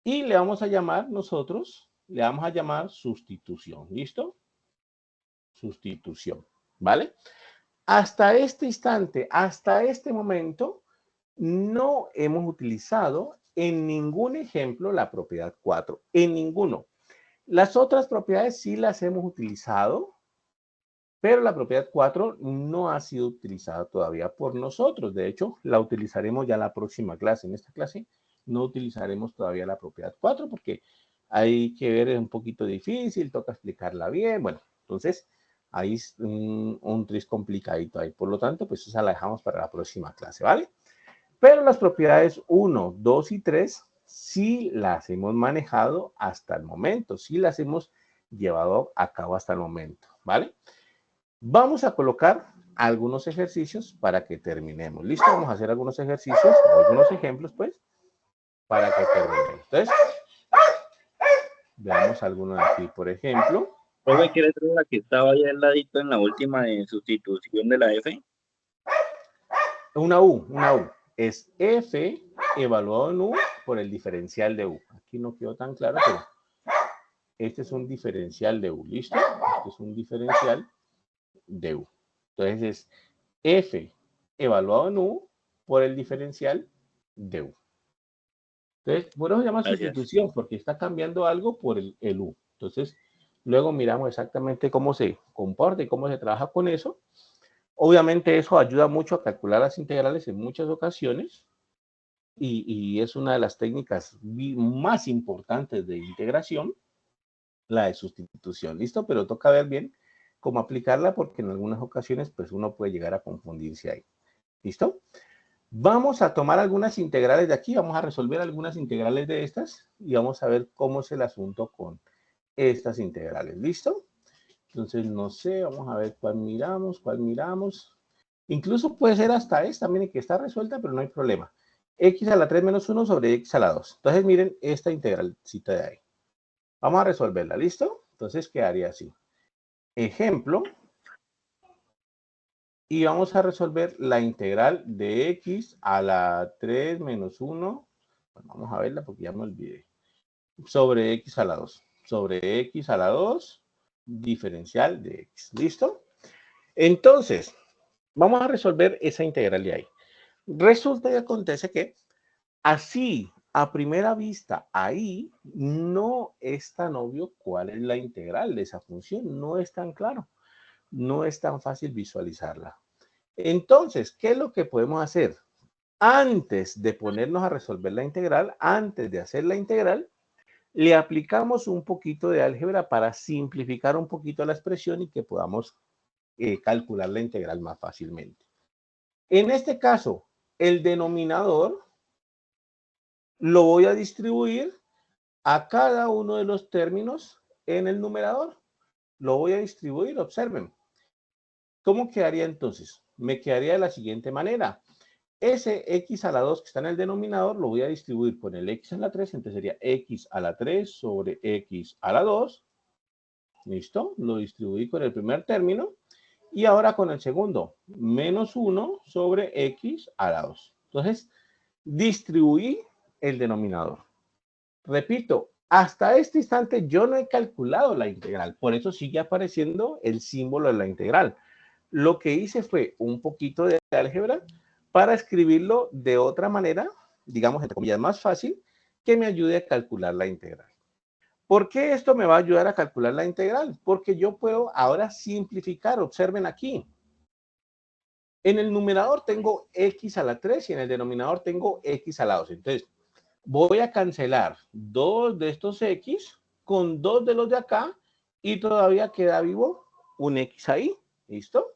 Y le vamos a llamar nosotros, le vamos a llamar sustitución. ¿Listo? Sustitución. ¿Vale? Hasta este instante, hasta este momento, no hemos utilizado en ningún ejemplo la propiedad 4. En ninguno. Las otras propiedades sí las hemos utilizado, pero la propiedad 4 no ha sido utilizada todavía por nosotros. De hecho, la utilizaremos ya en la próxima clase. En esta clase no utilizaremos todavía la propiedad 4 porque hay que ver, es un poquito difícil, toca explicarla bien. Bueno, entonces ahí es un tris complicadito ahí. Por lo tanto, pues esa la dejamos para la próxima clase, ¿vale? Pero las propiedades 1, 2 y 3 sí las hemos manejado hasta el momento. Sí las hemos llevado a cabo hasta el momento, ¿vale? Vamos a colocar algunos ejercicios para que terminemos. ¿Listo? Vamos a hacer algunos ejercicios o algunos ejemplos, pues, para que terminemos. Entonces, Veamos alguno de aquí, por ejemplo. Profe, ¿quiere traer la que estaba ahí al ladito en la última de sustitución de la F? Una U. Es F evaluado en U por el diferencial de U. Aquí no quedó tan claro, pero este es un diferencial de U, ¿listo? Este es un diferencial de U. Entonces es F evaluado en U por el diferencial de U. Entonces, por eso se llama sustitución, porque está cambiando algo por el U. Entonces, luego miramos exactamente cómo se comporta y cómo se trabaja con eso. Obviamente eso ayuda mucho a calcular las integrales en muchas ocasiones y es una de las técnicas más importantes de integración, la de sustitución, ¿listo? Pero toca ver bien cómo aplicarla porque en algunas ocasiones pues uno puede llegar a confundirse ahí, ¿listo? Vamos a tomar algunas integrales de aquí, vamos a resolver algunas integrales de estas y vamos a ver cómo es el asunto con estas integrales, ¿listo? Entonces, no sé, vamos a ver cuál miramos, Incluso puede ser hasta esta, miren que está resuelta, pero no hay problema. X a la 3 menos 1 sobre X a la 2. Entonces, miren esta integralcita de ahí. Vamos a resolverla, ¿listo? Entonces, quedaría así. Ejemplo. Y vamos a resolver la integral de X a la 3 menos 1. Bueno, vamos a verla porque ya me olvidé. Sobre X a la 2. Sobre X a la 2, diferencial de X. ¿Listo? Entonces, vamos a resolver esa integral de ahí. Resulta y acontece que así, a primera vista, ahí no es tan obvio cuál es la integral de esa función. No es tan claro. No es tan fácil visualizarla. Entonces, ¿qué es lo que podemos hacer? Antes de ponernos a resolver la integral, antes de hacer la integral, le aplicamos un poquito de álgebra para simplificar un poquito la expresión y que podamos calcular la integral más fácilmente. En este caso, el denominador lo voy a distribuir a cada uno de los términos en el numerador. Lo voy a distribuir, observen. ¿Cómo quedaría entonces? Me quedaría de la siguiente manera. Ese x a la 2 que está en el denominador lo voy a distribuir con el x a la 3, entonces sería x a la 3 sobre x a la 2. ¿Listo? Lo distribuí con el primer término. Y ahora con el segundo, menos 1 sobre x a la 2. Entonces, distribuí el denominador. Repito, hasta este instante yo no he calculado la integral, por eso sigue apareciendo el símbolo de la integral. Lo que hice fue un poquito de álgebra para escribirlo de otra manera, digamos, entre comillas, más fácil, que me ayude a calcular la integral. ¿Por qué esto me va a ayudar a calcular la integral? Porque yo puedo ahora simplificar. Observen aquí. En el numerador tengo x a la 3 y en el denominador tengo x a la 2. Entonces, voy a cancelar 2 de estos x con 2 de los de acá y todavía queda vivo un x ahí. ¿Listo?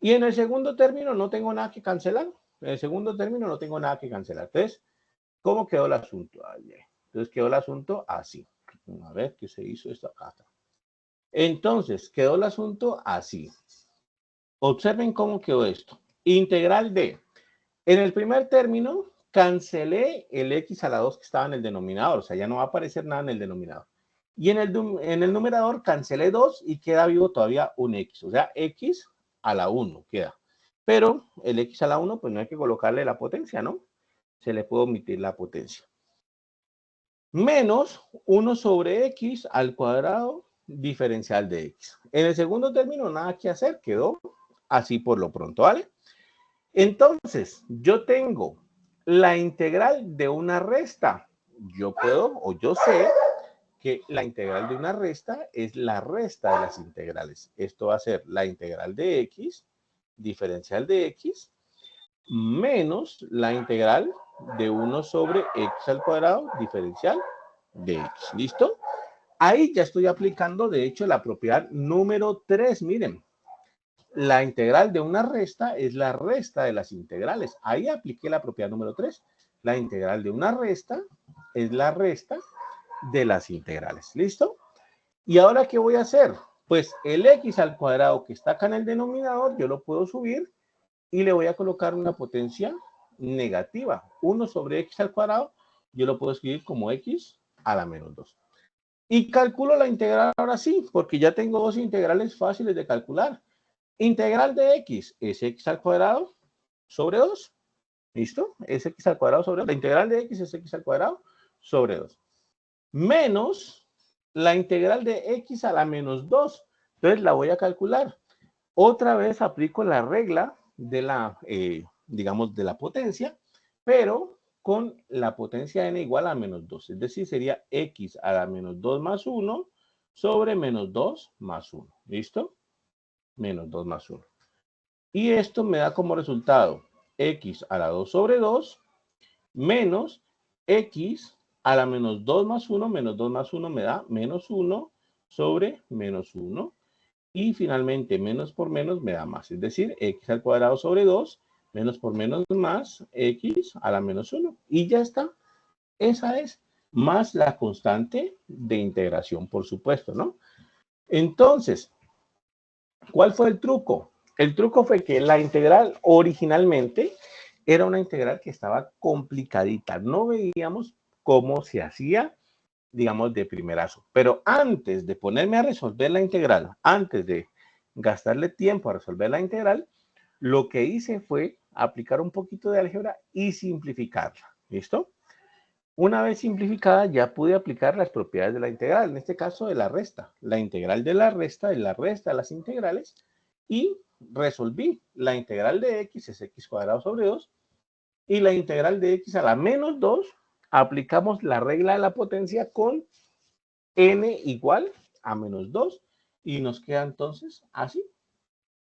Y en el segundo término no tengo nada que cancelar. En el segundo término no tengo nada que cancelar. Entonces, ¿cómo quedó el asunto? Entonces, quedó el asunto así. A ver qué se hizo esto acá. Entonces, quedó el asunto así. Observen cómo quedó esto. Integral de. En el primer término, cancelé el x a la 2 que estaba en el denominador. O sea, ya no va a aparecer nada en el denominador. Y en el numerador cancelé 2 y queda vivo todavía un x. O sea, x a la 1 queda. Pero el x a la 1, pues no hay que colocarle la potencia, ¿no? Se le puede omitir la potencia. Menos 1 sobre x al cuadrado diferencial de x. En el segundo término, nada que hacer. Quedó así por lo pronto, ¿vale? Entonces, yo tengo la integral de una resta. Yo puedo, o yo sé, que la integral de una resta es la resta de las integrales. Esto va a ser la integral de x, diferencial de x, menos la integral de 1 sobre x al cuadrado, diferencial de x. ¿Listo? Ahí ya estoy aplicando, de hecho, la propiedad número 3. Miren, la integral de una resta es la resta de las integrales. Ahí apliqué la propiedad número 3. La integral de una resta es la resta de las integrales. ¿Listo? ¿Y ahora qué voy a hacer? Pues el x al cuadrado que está acá en el denominador, yo lo puedo subir y le voy a colocar una potencia negativa. 1 sobre x al cuadrado, yo lo puedo escribir como x a la menos 2. Y calculo la integral ahora sí, porque ya tengo dos integrales fáciles de calcular. Integral de x es x al cuadrado sobre 2. ¿Listo? Es x al cuadrado sobre 2. La integral de x es x al cuadrado sobre 2. Menos la integral de x a la menos 2. Entonces la voy a calcular. Otra vez aplico la regla de la, digamos, de la potencia, pero con la potencia n igual a menos 2. Es decir, sería x a la menos 2 más 1 sobre menos 2 más 1. ¿Listo? Menos 2 más 1. Y esto me da como resultado x a la 2 sobre 2 menos x a la menos 2 más 1, menos 2 más 1 me da menos 1 sobre menos 1. Y finalmente, menos por menos me da más. Es decir, x al cuadrado sobre 2, menos por menos más x a la menos 1. Y ya está. Esa es más la constante de integración, por supuesto, ¿no? Entonces, ¿cuál fue el truco? El truco fue que la integral originalmente era una integral que estaba complicadita. No veíamos cómo se hacía, digamos, de primerazo. Pero antes de ponerme a resolver la integral, antes de gastarle tiempo a resolver la integral, lo que hice fue aplicar un poquito de álgebra y simplificarla. ¿Listo? Una vez simplificada, ya pude aplicar las propiedades de la integral, en este caso de la resta. La integral de la resta es la resta de las integrales y resolví. La integral de x es x cuadrado sobre 2 y la integral de x a la menos 2, aplicamos la regla de la potencia con n igual a menos 2 y nos queda entonces así,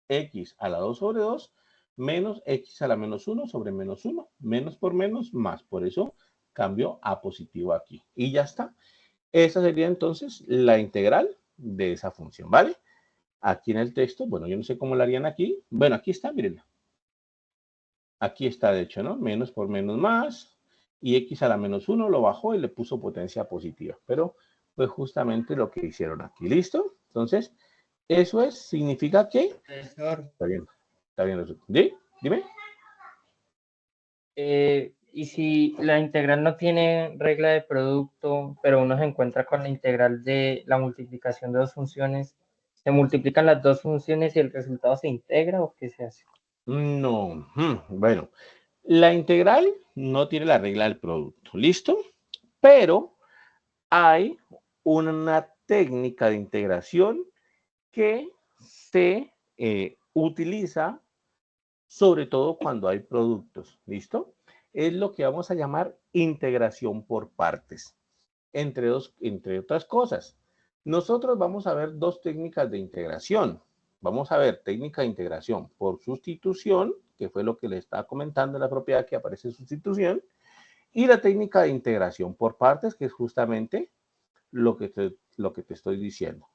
x a la 2 sobre 2 menos x a la menos 1 sobre menos 1, menos por menos más, por eso cambio a positivo aquí y ya está. Esa sería entonces la integral de esa función, ¿vale? Aquí en el texto, bueno, yo no sé cómo la harían aquí, bueno, aquí está, miren. Aquí está, de hecho, ¿no? Menos por menos más. Y x a la menos 1 lo bajó y le puso potencia positiva. Pero fue justamente lo que hicieron aquí. ¿Listo? Entonces, eso es, significa que... Profesor, Está bien, está bien. ¿Sí? Dime. y si la integral no tiene regla de producto, pero uno se encuentra con la integral de la multiplicación de dos funciones, ¿se multiplican las dos funciones y el resultado se integra o qué se hace? No. Bueno, la integral no tiene la regla del producto. ¿Listo? Pero hay una técnica de integración que se utiliza sobre todo cuando hay productos, ¿listo? Es lo que vamos a llamar integración por partes, entre otras cosas. Nosotros vamos a ver dos técnicas de integración. Vamos a ver técnica de integración por sustitución, que fue lo que le estaba comentando en la propiedad que aparece sustitución, y la técnica de integración por partes, que es justamente lo que te estoy diciendo.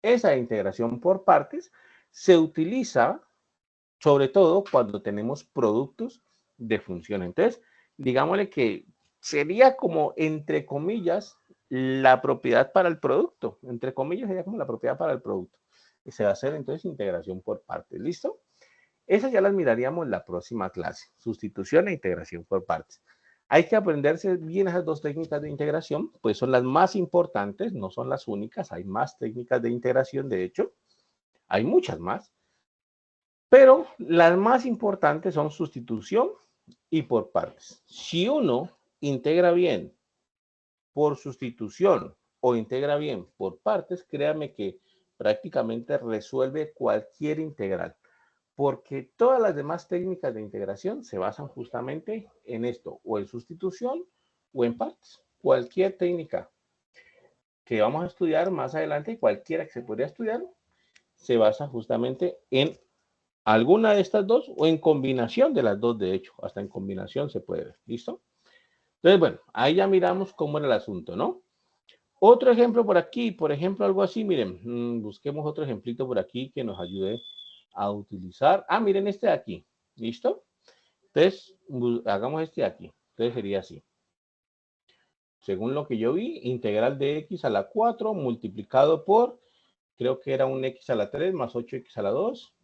Esa integración por partes se utiliza sobre todo cuando tenemos productos de función. Entonces, digámosle que sería como, entre comillas, la propiedad para el producto. Entre comillas, sería como la propiedad para el producto. Y se va a hacer entonces integración por partes. ¿Listo? Esas ya las miraríamos en la próxima clase. Sustitución e integración por partes. Hay que aprenderse bien esas dos técnicas de integración, pues son las más importantes, no son las únicas. Hay más técnicas de integración, de hecho. Hay muchas más. Pero las más importantes son sustitución y por partes. Si uno integra bien por sustitución o integra bien por partes, créame que prácticamente resuelve cualquier integral, porque todas las demás técnicas de integración se basan justamente en esto, o en sustitución o en partes. Cualquier técnica que vamos a estudiar más adelante, cualquiera que se podría estudiar, se basa justamente en alguna de estas dos o en combinación de las dos, de hecho, hasta en combinación se puede ver, ¿listo? Entonces, bueno, ahí ya miramos cómo era el asunto, ¿no? Otro ejemplo por aquí, por ejemplo, algo así, miren, busquemos otro ejemplito por aquí que nos ayude a utilizar. Ah, miren este de aquí, ¿listo? Entonces, hagamos este de aquí. Entonces sería así. Según lo que yo vi, integral de x a la 4 multiplicado por, creo que era un x a la 3 más 8x a la 2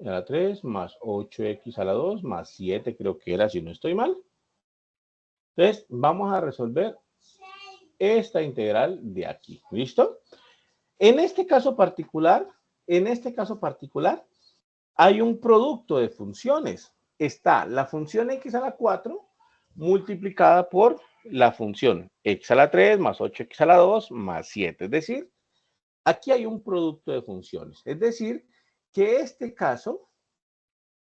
a la 3 más 8x a la 2 más 7 creo que era, si no estoy mal. Entonces, vamos a resolver esta integral de aquí. ¿Listo? En este caso particular, hay un producto de funciones. Está la función x a la 4 multiplicada por la función x a la 3 más 8x a la 2 más 7. Es decir, aquí hay un producto de funciones. Es decir, que este caso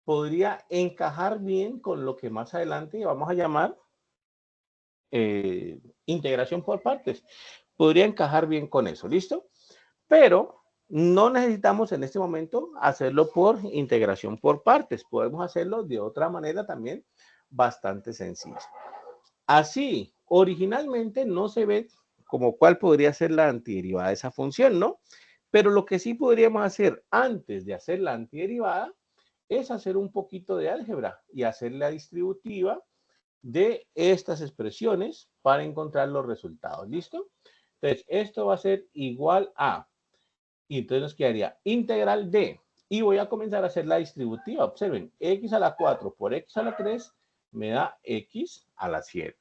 podría encajar bien con lo que más adelante vamos a llamar integración por partes. Podría encajar bien con eso, ¿listo? Pero no necesitamos en este momento hacerlo por integración por partes. Podemos hacerlo de otra manera también bastante sencilla. Así, originalmente no se ve como cuál podría ser la antiderivada de esa función, ¿no? Pero lo que sí podríamos hacer antes de hacer la antiderivada es hacer un poquito de álgebra y hacer la distributiva de estas expresiones para encontrar los resultados. ¿Listo? Entonces, esto va a ser igual a, y entonces nos quedaría integral de, y voy a comenzar a hacer la distributiva. Observen, x a la 4 por x a la 3 me da x a la 7.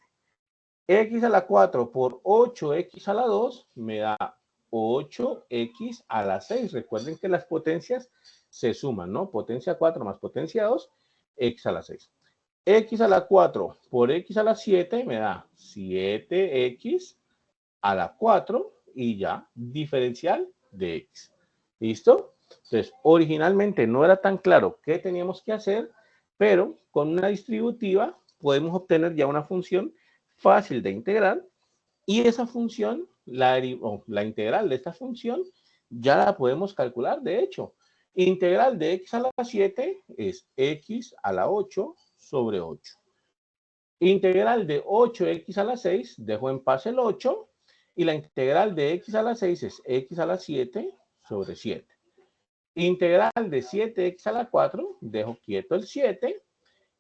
X a la 4 por 8x a la 2 me da 8x a la 6. Recuerden que las potencias se suman, ¿no? Potencia 4 más potencia 2, x a la 6. X a la 4 por x a la 7 me da 7x a la 4 y ya, diferencial de x. ¿Listo? Entonces, originalmente no era tan claro qué teníamos que hacer, pero con una distributiva podemos obtener ya una función fácil de integrar y esa función, la integral de esta función, ya la podemos calcular. De hecho, integral de x a la 7 es x a la 8 sobre 8. Integral de 8x a la 6, dejo en paz el 8, y la integral de x a la 6 es x a la 7 sobre 7. Integral de 7x a la 4, dejo quieto el 7,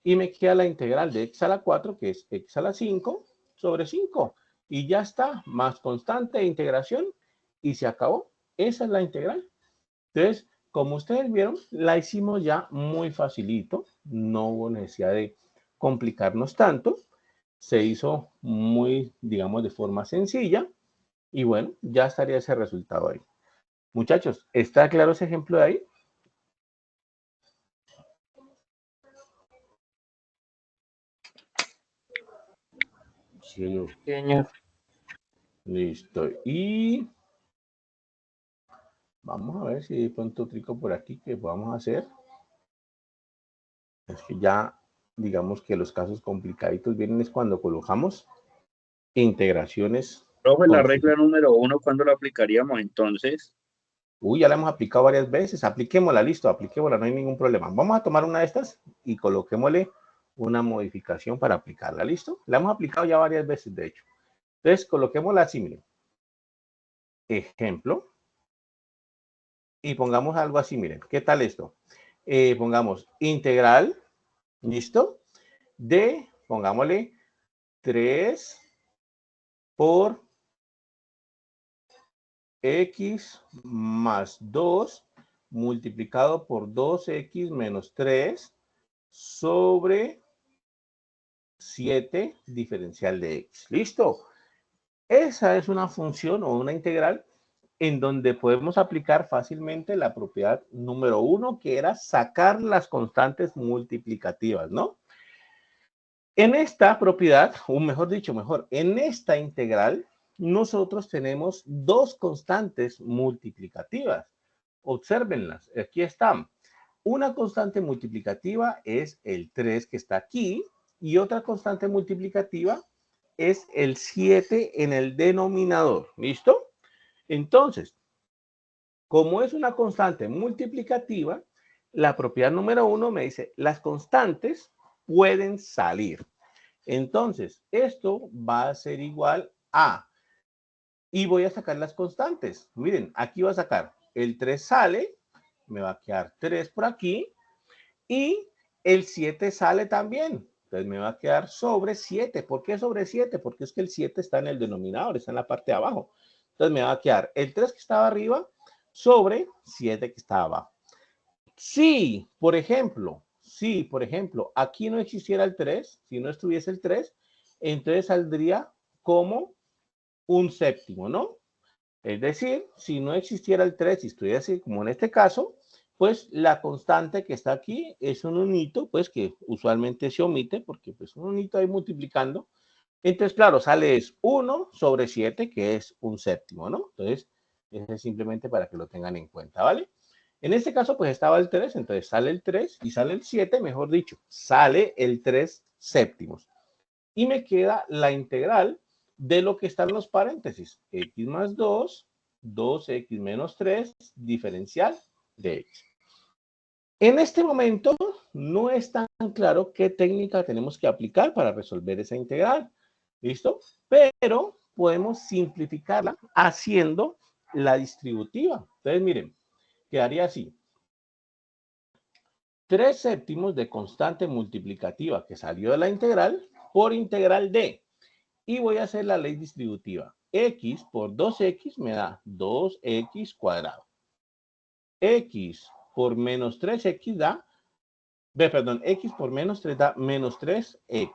y me queda la integral de x a la 4, que es x a la 5 sobre 5. Y ya está, más constante de integración, y se acabó. Esa es la integral. Entonces, como ustedes vieron, la hicimos ya muy facilito. No hubo necesidad de complicarnos tanto. Se hizo muy, digamos, de forma sencilla. Y bueno, ya estaría ese resultado ahí. Muchachos, ¿está claro ese ejemplo de ahí? Sí, Señor. listo. Y vamos a ver si hay pronto trico por aquí que podamos hacer. Es que ya, digamos que los casos complicaditos vienen es cuando colocamos integraciones. Profe, la regla número 1, ¿cuándo la aplicaríamos entonces? Uy, ya la hemos aplicado varias veces. Apliquémosla, listo, apliquémosla, no hay ningún problema. Vamos a tomar una de estas y coloquémosle una modificación para aplicarla, ¿listo? La hemos aplicado ya varias veces, de hecho. Entonces, coloquémosla así, miren. Ejemplo. Y pongamos algo así, miren. ¿Qué tal esto? Pongamos integral, ¿listo? De, pongámosle 3 por x más 2 multiplicado por 2x menos 3 sobre 7 diferencial de x. ¿Listo? Esa es una función o una integral en donde podemos aplicar fácilmente la propiedad número 1, que era sacar las constantes multiplicativas, ¿no? En esta propiedad, o mejor dicho, en esta integral, nosotros tenemos dos constantes multiplicativas. Obsérvenlas, aquí están. Una constante multiplicativa es el 3 que está aquí y otra constante multiplicativa es el 7 en el denominador. ¿Listo? Entonces, como es una constante multiplicativa, la propiedad número 1 me dice, las constantes pueden salir. Entonces, esto va a ser igual a, y voy a sacar las constantes. Miren, aquí voy a sacar, el 3 sale, me va a quedar 3 por aquí, y el 7 sale también. Entonces me va a quedar sobre 7. ¿Por qué sobre 7? Porque es que el 7 está en el denominador, está en la parte de abajo. Entonces me va a quedar el 3 que estaba arriba sobre 7 que estaba abajo. Si, por ejemplo, aquí no existiera el 3, si no estuviese el 3, entonces saldría como un séptimo, ¿no? Es decir, si no existiera el 3 y estuviera así, como en este caso, pues la constante que está aquí es un unito, pues que usualmente se omite, porque pues un unito ahí multiplicando. Entonces, claro, sale es 1 sobre 7, que es un séptimo, ¿no? Entonces, eso es simplemente para que lo tengan en cuenta, ¿vale? En este caso, pues estaba el 3, entonces sale el 3 y sale el 7, mejor dicho, sale el 3 séptimos. Y me queda la integral de lo que están los paréntesis. X más 2, 2x menos 3, diferencial de x. En este momento no es tan claro qué técnica tenemos que aplicar para resolver esa integral. ¿Listo? Pero podemos simplificarla haciendo la distributiva. Entonces, miren, quedaría así. 3 séptimos de constante multiplicativa que salió de la integral por integral de. Y voy a hacer la ley distributiva. X por 2x me da 2x cuadrado. X por menos 3x da, perdón, x por menos 3 da menos 3x.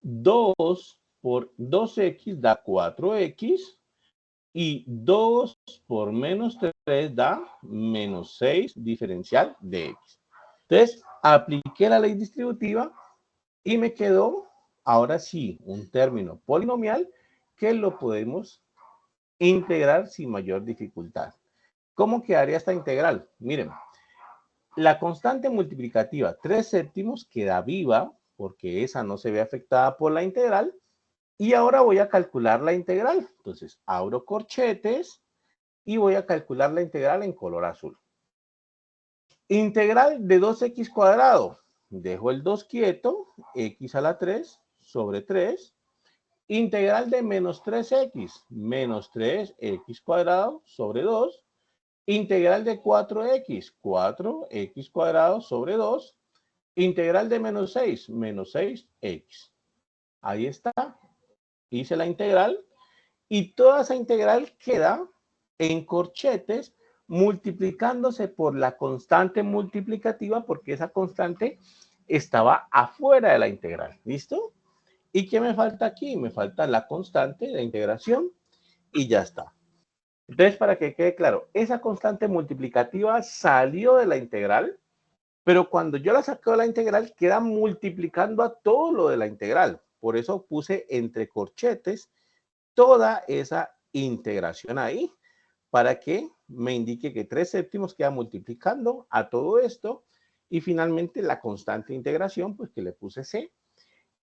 2 por 2x da 4x. Y 2 por menos 3 da menos 6 diferencial de x. Entonces, apliqué la ley distributiva y me quedó, ahora sí, un término polinomial que lo podemos integrar sin mayor dificultad. ¿Cómo quedaría esta integral? Miren, la constante multiplicativa 3 séptimos queda viva porque esa no se ve afectada por la integral. Y ahora voy a calcular la integral. Entonces, abro corchetes y voy a calcular la integral en color azul. Integral de 2x cuadrado. Dejo el 2 quieto, x a la 3 sobre 3. Integral de menos 3x, menos 3x cuadrado sobre 2. Integral de 4x, 4x cuadrado sobre 2. Integral de menos 6, menos 6x. Ahí está. Hice la integral y toda esa integral queda en corchetes multiplicándose por la constante multiplicativa porque esa constante estaba afuera de la integral. ¿Listo? ¿Y qué me falta aquí? Me falta la constante de integración y ya está. Entonces, para que quede claro, esa constante multiplicativa salió de la integral, pero cuando yo la saco de la integral, queda multiplicando a todo lo de la integral. Por eso puse entre corchetes toda esa integración ahí, para que me indique que 3 séptimos queda multiplicando a todo esto, y finalmente la constante de integración, pues que le puse C,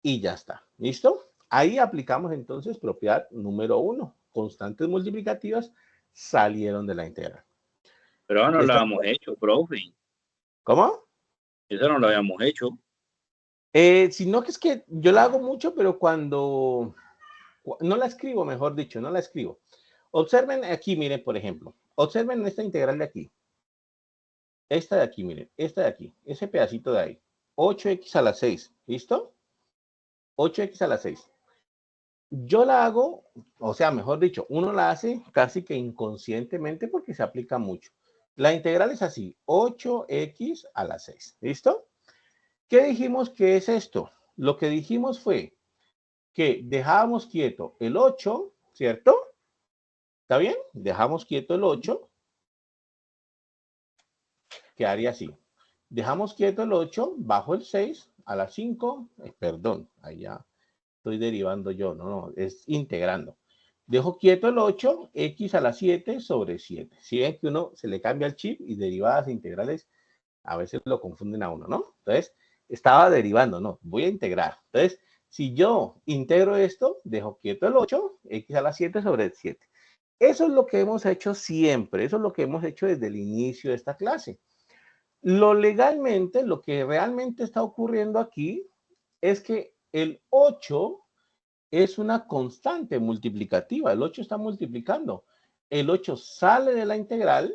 y ya está. ¿Listo? Ahí aplicamos entonces propiedad número 1. Constantes multiplicativas salieron de la integral. Pero no lo habíamos hecho, profe. ¿Cómo? Eso no lo habíamos hecho. Sino que es que yo la hago mucho, pero cuando no la escribo, mejor dicho, no la escribo. Observen aquí, miren, por ejemplo. Observen esta integral de aquí. Esta de aquí, miren. Esta de aquí. Ese pedacito de ahí. 8x a la 6. ¿Listo? 8x a la 6. Yo la hago, o sea, mejor dicho, uno la hace casi que inconscientemente porque se aplica mucho. La integral es así. 8x a la 6. ¿Listo? ¿Qué dijimos que es esto? Lo que dijimos fue que dejábamos quieto el 8, ¿cierto? ¿Está bien? Dejamos quieto el 8. Quedaría así. Dejamos quieto el 8, bajo el 6, a la 5, perdón, ahí ya estoy derivando yo, no, es integrando. Dejo quieto el 8, x a la 7 sobre 7. Si ven que uno se le cambia el chip y derivadas integrales a veces lo confunden a uno, ¿no? Entonces, estaba derivando, no, voy a integrar. Entonces, si yo integro esto, dejo quieto el 8, x a la 7 sobre 7. Eso es lo que hemos hecho siempre, eso es lo que hemos hecho desde el inicio de esta clase. Lo legalmente, lo que realmente está ocurriendo aquí es que el 8 es una constante multiplicativa. El 8 está multiplicando. El 8 sale de la integral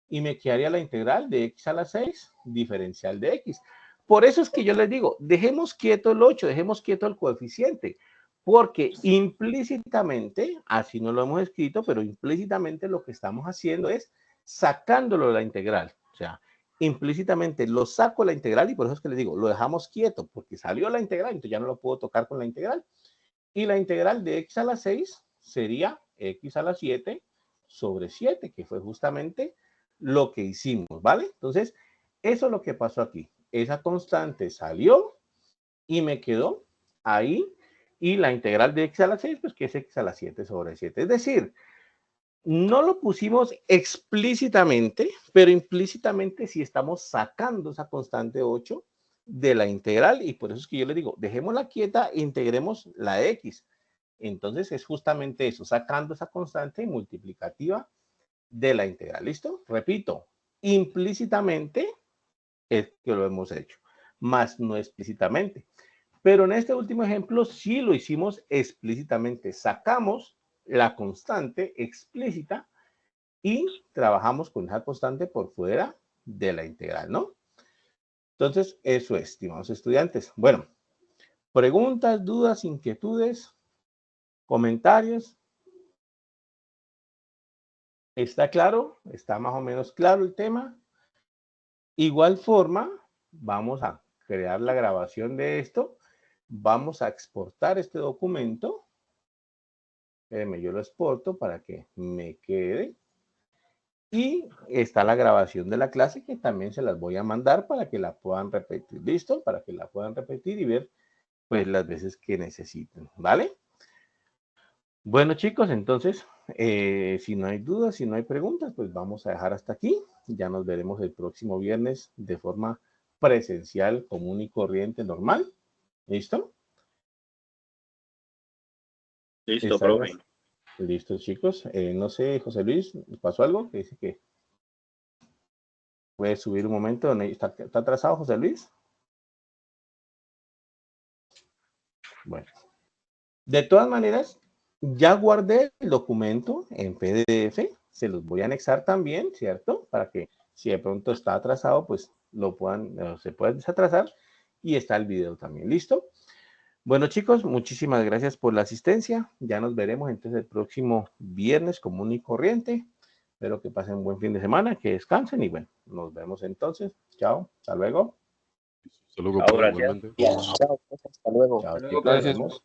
y me quedaría la integral de x a la 6, diferencial de x. Por eso es que yo les digo, dejemos quieto el 8, dejemos quieto el coeficiente, porque implícitamente, así no lo hemos escrito, pero implícitamente lo que estamos haciendo es sacándolo de la integral. O sea, implícitamente lo saco de la integral y por eso es que les digo, lo dejamos quieto, porque salió la integral, entonces ya no lo puedo tocar con la integral. Y la integral de x a la 6 sería x a la 7 sobre 7, que fue justamente lo que hicimos, ¿vale? Entonces, eso es lo que pasó aquí. Esa constante salió y me quedó ahí, y la integral de x a la 6, pues que es x a la 7 sobre 7. Es decir, no lo pusimos explícitamente, pero implícitamente sí estamos sacando esa constante 8 de la integral, y por eso es que yo le digo, dejémosla quieta e integremos la x. Entonces es justamente eso, sacando esa constante multiplicativa de la integral. ¿Listo? Repito, implícitamente es que lo hemos hecho, más no explícitamente. Pero en este último ejemplo sí lo hicimos explícitamente. Sacamos la constante explícita y trabajamos con esa constante por fuera de la integral, ¿no? Entonces, eso es, estimados estudiantes. Bueno, preguntas, dudas, inquietudes, comentarios. ¿Está claro? ¿Está más o menos claro el tema? Igual forma, vamos a crear la grabación de esto. Vamos a exportar este documento. Espérenme, yo lo exporto para que me quede. Y está la grabación de la clase, que también se las voy a mandar para que la puedan repetir. ¿Listo? Para que la puedan repetir y ver pues las veces que necesiten. ¿Vale? Bueno, chicos, entonces, si no hay dudas, si no hay preguntas, pues vamos a dejar hasta aquí. Ya nos veremos el próximo viernes de forma presencial, común y corriente, normal. ¿Listo? Listo, profe. Listo, chicos. No sé, José Luis, ¿pasó algo? Que dice que puede subir un momento. ¿Está atrasado, José Luis? Bueno. De todas maneras, ya guardé el documento en PDF. Se los voy a anexar también, ¿cierto? Para que si de pronto está atrasado, pues se pueda desatrasar. Y está el video también. ¿Listo? Bueno, chicos, muchísimas gracias por la asistencia. Ya nos veremos entonces el próximo viernes común y corriente. Espero que pasen un buen fin de semana, que descansen y bueno, nos vemos entonces. Chao, hasta luego. Hasta luego, Ahora, igualmente. gracias. Chao, hasta luego. Chao, Hasta luego, chicos, nos profesor. vemos.